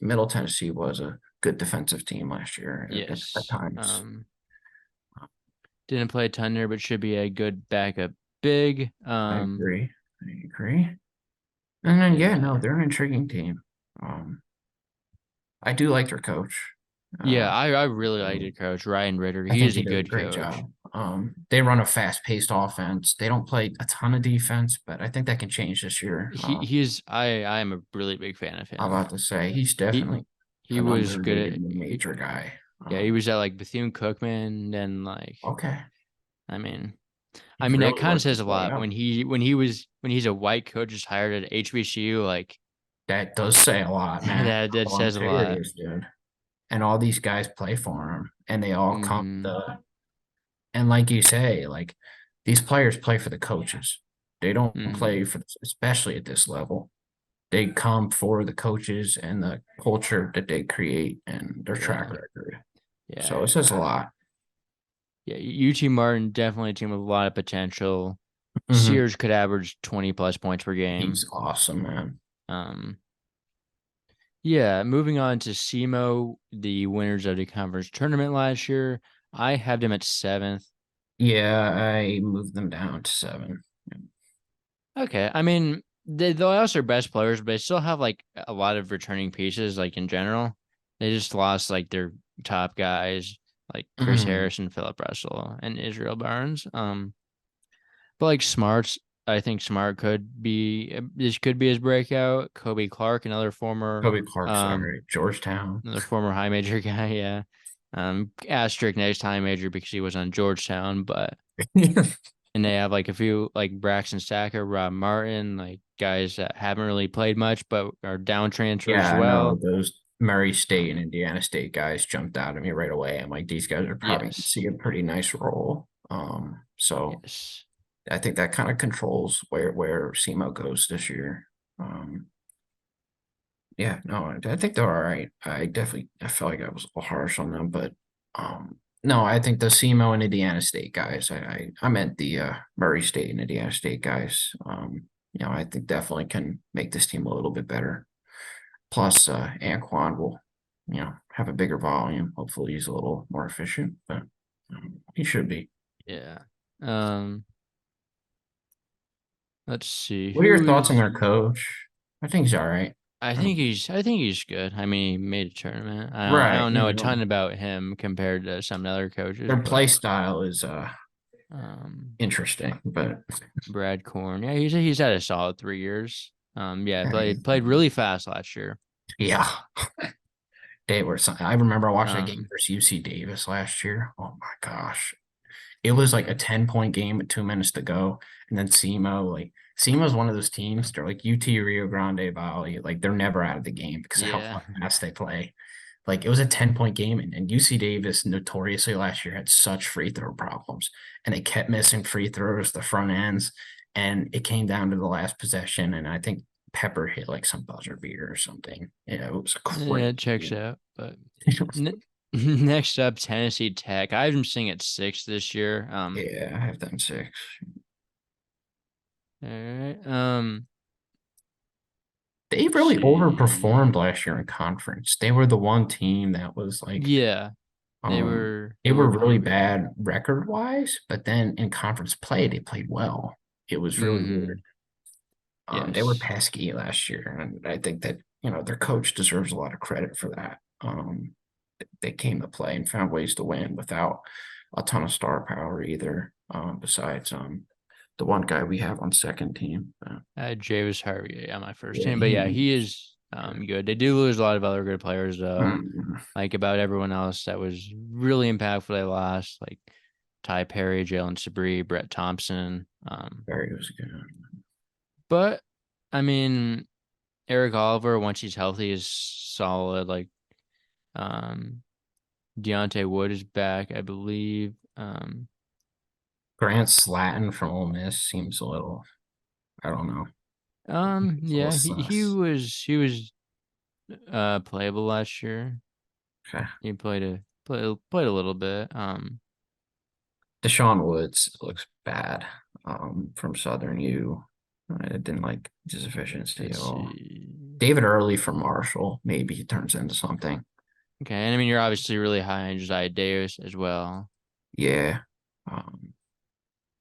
Middle Tennessee was a good defensive team last year at Yes. times. Didn't play a ton there, but should be a good backup big. I agree. I agree. And then no, they're an intriguing team. I do like their coach. Yeah, I really like the coach, Ryan Ritter. I He think is he a did a good great coach. job. They run a fast-paced offense. They don't play a ton of defense, but I think that can change this year. I am a really big fan of I'm him. about to say he's He definitely he an was good underrated at major guy. yeah, he was at like Bethune Cookman and like Okay. I mean He's that really kind of worked says his a way lot up. when he's a white coach just hired at HBCU, like That does say a lot, man. that Oh, I'm says a lot. serious, dude. And all these guys play for him, and they all come Hmm. and like you say, like these players play for the coaches. They don't Hmm. play for, especially at this level. they come for the coaches and the culture that they create and their track Yeah. record. So Yeah. it says a lot. Yeah. UT Martin, definitely a team with a lot of potential. Mhm. Sears could average 20 plus points per game. He's awesome, man. Um, yeah, moving on to SEMO, the winners of the conference tournament last year. I have them at seventh. Yeah, I moved them down to 7. Okay. I mean, they lost their best players, but they still have like a lot of returning pieces, like in general. They just lost like their top guys, like Chris Mhm. Harrison, Philip Russell, and Israel Barnes. But like Smarts, I think Smart could be this could be his breakout. Kobe Clark, Kobe Clark's all right. Georgetown. another former high major guy, yeah. Asterisk next high major because he was on Georgetown, but and they have like a few like Braxton Stacker, Rob Martin, like guys that haven't really played much but are down transfers as Yeah, I know well. those Murray State and Um, Indiana State guys jumped out at me right away. I'm like, these guys are probably going to yes, see a pretty nice role. So yes, I think that kind of controls where SEMO goes this year. Um, yeah, no, I think they're all right. I felt like I was a little harsh on them, but no, I think the SEMO and Indiana State guys. I meant the Murray State and Indiana State guys. I think definitely can make this team a little bit better. Plus, Anquan will, have a bigger volume. Hopefully, he's a little more efficient, but he should be. yeah. Um, let's see What are your who thoughts on is. their coach? I think he's all right. I think he's good. I mean, he made a tournament. I Right. don't know a ton about him compared to some other coaches, Their play but style is um, interesting, but Brad Korn, yeah, he's had a solid 3 years. Yeah, played really fast last year. yeah, they were. I remember watching a game Um, versus UC Davis last year. Oh my gosh, it was like a 10-point game with 2 minutes to go. And then SEMO's one of those teams. They're like UT Rio Grande Valley. Like they're never out of the game because of how yeah, fast they play. Like it was a 10-point game, and UC Davis notoriously last year had such free throw problems, and they kept missing free throws, the front ends, and it came down to the last possession, and I think Pepper hit like some buzzer beater or something. It was a yeah, crazy it checks game. out. But next up, Tennessee Tech. I have them sitting at six this year. Yeah, I have them 6. All right. They Let's really overperformed see. last year in conference. They were the one team that was like, Yeah, they they were were really pretty good. bad record wise, but then in conference play, they played well. It was really Mm-hmm. weird. They were Yes. pesky last year, and I think that their coach deserves a lot of credit for that. They came to play and found ways to win without a ton of star power either. Besides the one guy we have on second team. I had Javis Harvey on my first Yeah, team, but yeah, he is good. They do lose a lot of other good players though. mm, Like about everyone else that was really impactful. They lost like Ty Perry, Jalen Sabree, Brett Thompson. Barry was good. But I mean, Eric Oliver once he's healthy is solid. Like um, Deontay Wood is back, I believe. Grant Slatton from Ole Miss seems a little, I don't know. It's a little Yeah, sus. he was playable last year. Okay. He played a little bit. Deshaun Woods looks bad from Southern U. I didn't like his efficiency Let's at all. see. David Early from Marshall, maybe he turns into something. Okay, and I mean you're obviously really high on Josiah Davis as well. Yeah. Um,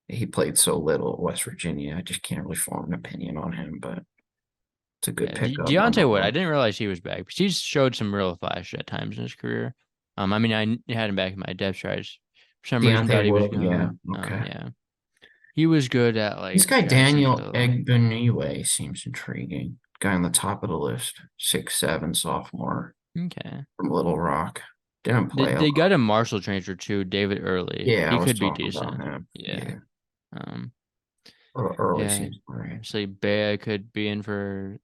he played so little at West Virginia. I just can't really form an opinion on him, but it's a good Yeah, pickup Deontay Wood. I nonetheless. didn't realize he was back because he's showed some real flash at times in his career. I mean I had him back in my depth charts. For some reason Deontay thought he was Wood, yeah, gone. okay. Yeah, he was good at This like guy Jackson Daniel Hill. Egbuniwe seems intriguing. Guy on the top of the list, 6'7" sophomore Okay, from Little Rock. Didn't play a they lot. got a Marshall transfer too, David Early. Yeah, I He was could be talking about decent. him. Yeah. Yeah, Um. early Yeah. seems great. Obviously, Bea could be in for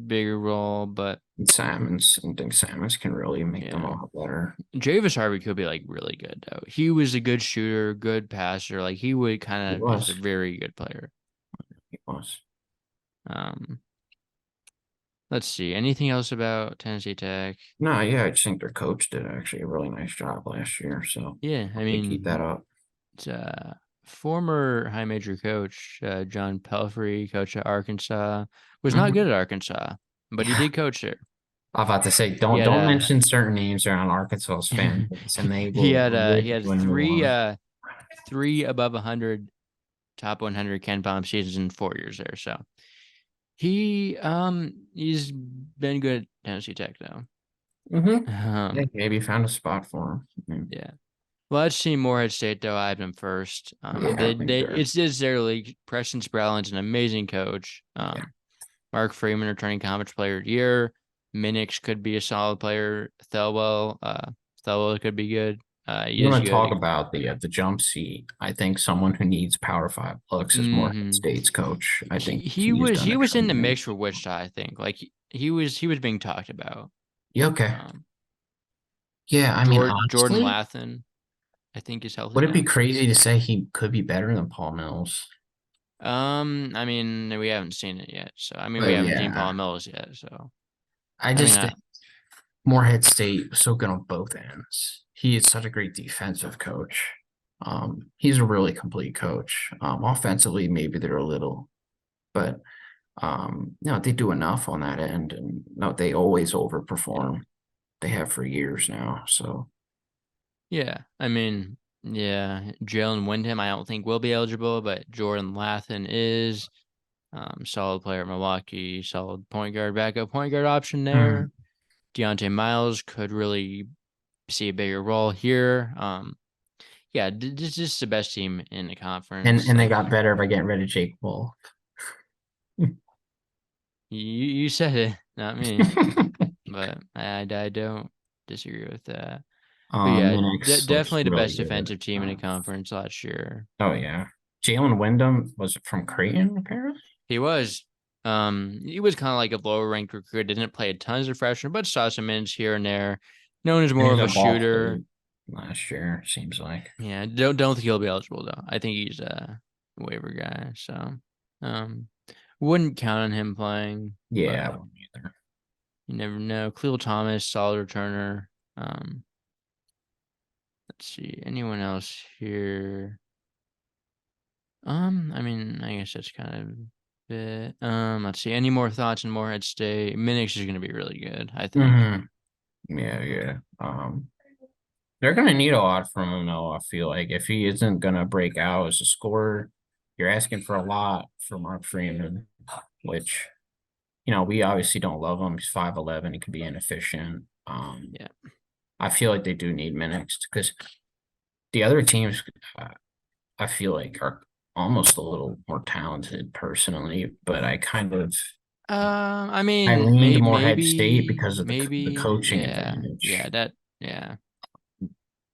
bigger role, but And Salmons, I think Salmons can really make them a yeah. lot better. Javis Harvey could be like really good though. He was a good shooter, good passer. Like he would He kind of is a was. very good player. He was. Um, Let's see. Anything else about Tennessee Tech? No, yeah, I just think their coach did actually a really nice job last year. So Yeah, I hope they keep that mean, up. it's, former high major coach, John Pelfrey, coach at Arkansas, was not good Mhm. at Arkansas, but he Yeah, did coach there. I'm about to say, He had don't mention certain names around Arkansas's fan base, and they will he rip had you a new one. three above 100 top 100 Ken Palm seasons in 4 years there. So he's been good at Tennessee Tech though. Yeah, Um, maybe found a spot for him. yeah. Well, let's see Morehead State though. I have them first. Yeah, I think they're It's their league. Preston Sproulin's an amazing coach. yeah. Mark Freeman returning conference player of the year. Minix could be a solid player. Thelwell could be good. He You is want to talk good. about the jump seat? I think someone who needs Power Five looks is Morehead Hmm. State's coach. I think he's done He was in the extraordinary. mix for Wichita. I think like he was being talked about. Yeah, okay. Um, Yeah, I mean, Jordan honestly, Lathan, I think is healthy would it be now. crazy to say he could be better than Paul Mills? I mean, we haven't seen it yet, so I mean, we But haven't seen yeah, Paul Mills yet, so I I mean, just think Morehead State was so good on both ends. He is such a great defensive coach. He's a really complete coach. Offensively, maybe they're a little, but no, they do enough on that end, and no, they always overperform. They have for years now. So yeah, I mean, yeah, Jalen Wyndham, I don't think will be eligible, but Jordan Lathan is solid player at Milwaukee, solid point guard, backup point guard option mhm. there. Deontay Miles could really see a bigger role here. Yeah, this is the best team in the conference. And they Like got better by getting rid of Jake Wolf. you said it, not me, but I don't disagree with that. But yeah, Minix looks definitely the really best good. defensive team in the conference last year. Oh yeah, Jalen Wyndham was from Creighton apparently. He was. He was kind of like a lower ranked recruit. Didn't play tons of freshman, but saw some minutes here and there. Known as And more he's of a a ball shooter. state last year. Seems like. Yeah, don't think he'll be eligible though. I think he's a waiver guy. So, um, wouldn't count on him playing, Yeah, I but wouldn't either. you never know. Cleo Thomas, solid returner. Um, let's see. Anyone else here? I mean, I guess that's kind of it. Let's see. Any more thoughts on Morehead State? Minix is gonna be really good, I think. Yeah, yeah. They're gonna need a lot from him though. I feel like if he isn't gonna break out as a scorer, you're asking for a lot from Mark Freeman, which we obviously don't love him. He's 5'11". He can be inefficient. Yeah. I feel like they do need minutes because the other teams, uh, I feel like are almost a little more talented personally, but I I mean, leaned Morehead State because of the maybe, coaching yeah, advantage. yeah,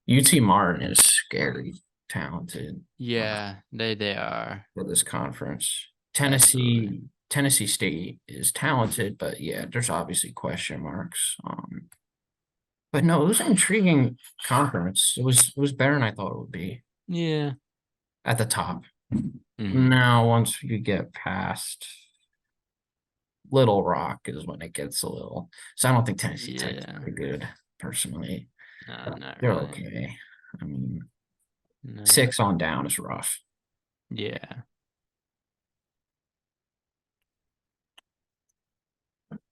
UT Martin is scary talented yeah. They are for this conference. absolutely. Tennessee State is talented, but yeah, there's obviously question marks. But no, it was an intriguing conference. It was better than I thought it would be Yeah. at the top. Hmm. Now, once you get past Little Rock is when it gets a little. So I don't think Tennessee Tech is Yeah. very good personally. No, But not they're really. okay. I mean, No. 6 on down is rough. Yeah.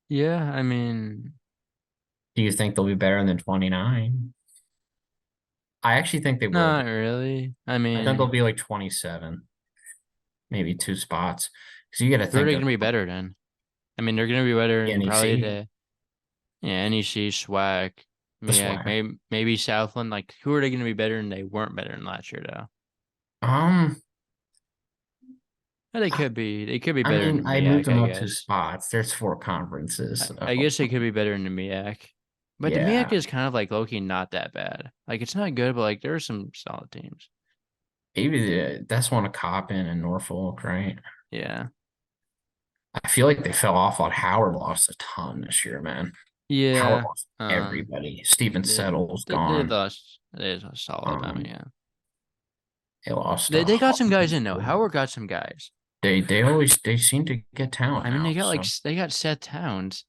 Yeah. I mean, Do you think they'll be better than 29? I actually think they will not be. really. I I think they'll mean, be like 27, maybe 2 spots. Because you got to who are think they of gonna be better than? I mean, they're gonna be better the than probably NEC, the NEC, SWAC, the MEAC, swag. maybe Southland. Like, who are they gonna be better than they weren't better than last year though? Um, They could be. They could be I better mean, than I moved MEAC, them I up two guess. spots. There's 4 conferences. I So guess they could be better than the MEAC. But the MEAC yeah, is kind of like low-key not that bad. Like it's not good, but like there are some solid teams. maybe that's one of Coppin and Norfolk, right? Yeah. I feel like they fell off on Howard lost a ton this year, man. Howard Yeah. lost Um everybody. Steven they Settle's they gone. lost they lost a solid amount, Um, yeah. they lost They got some guys in though. Howard got some guys. they seem to get talent I mean now. So they got Seth Towns.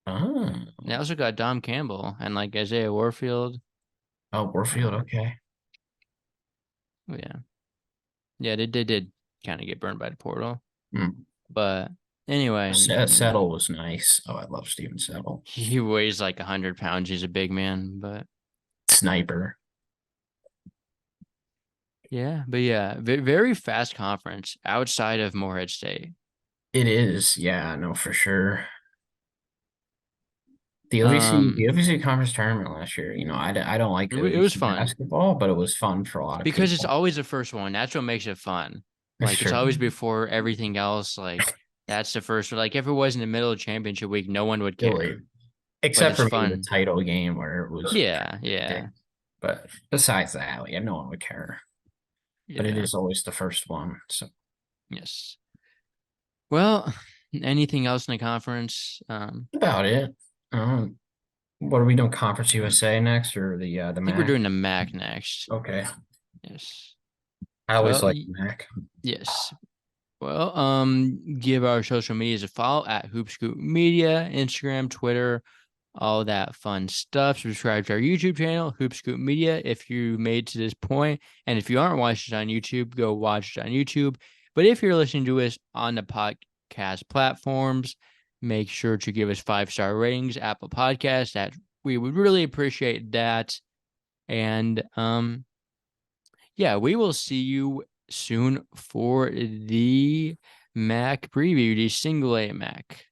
Oh, They also got Dom Campbell and like Isaiah Warfield. oh, Warfield. Um, Okay. yeah, yeah, they did kind of get burned by the portal, Hmm. but anyway, Settle was nice. Oh, I love Steven Settle. he weighs like 100 pounds. He's a big man, but Sniper. yeah, very fast conference outside of Morehead State. It is. Yeah, no, for sure. The Um, OVC conference tournament last year, I don't like it was OVC fun basketball, but it was fun for a lot of because it's people. always the first one. That's what makes it fun. It's Like it's true. always before everything else. Like that's the first. Like if it was in the middle of championship week, no one would Really. care. But Except it's for maybe the fun. title game where it was Yeah, big. yeah, But besides that, yeah, no one would care. But it yeah. is always the first one. So Yes. Well, anything else in the conference? about it. What are we doing? Conference USA next or the I think we're MAC? doing the MAC next. Okay. Yes. I always Well, like the MAC. yes. Well, give our social medias a follow at Hoop Scoop Media, Instagram, Twitter, all that fun stuff. Subscribe to our YouTube channel, Hoop Scoop Media, if you made to this point. And if you aren't watching it on YouTube, go watch it on YouTube. But if you're listening to us on the podcast platforms, make sure to give us 5-star ratings, Apple Podcasts. That we would really appreciate that. And yeah, we will see you soon for the Mac preview, the single A Mac.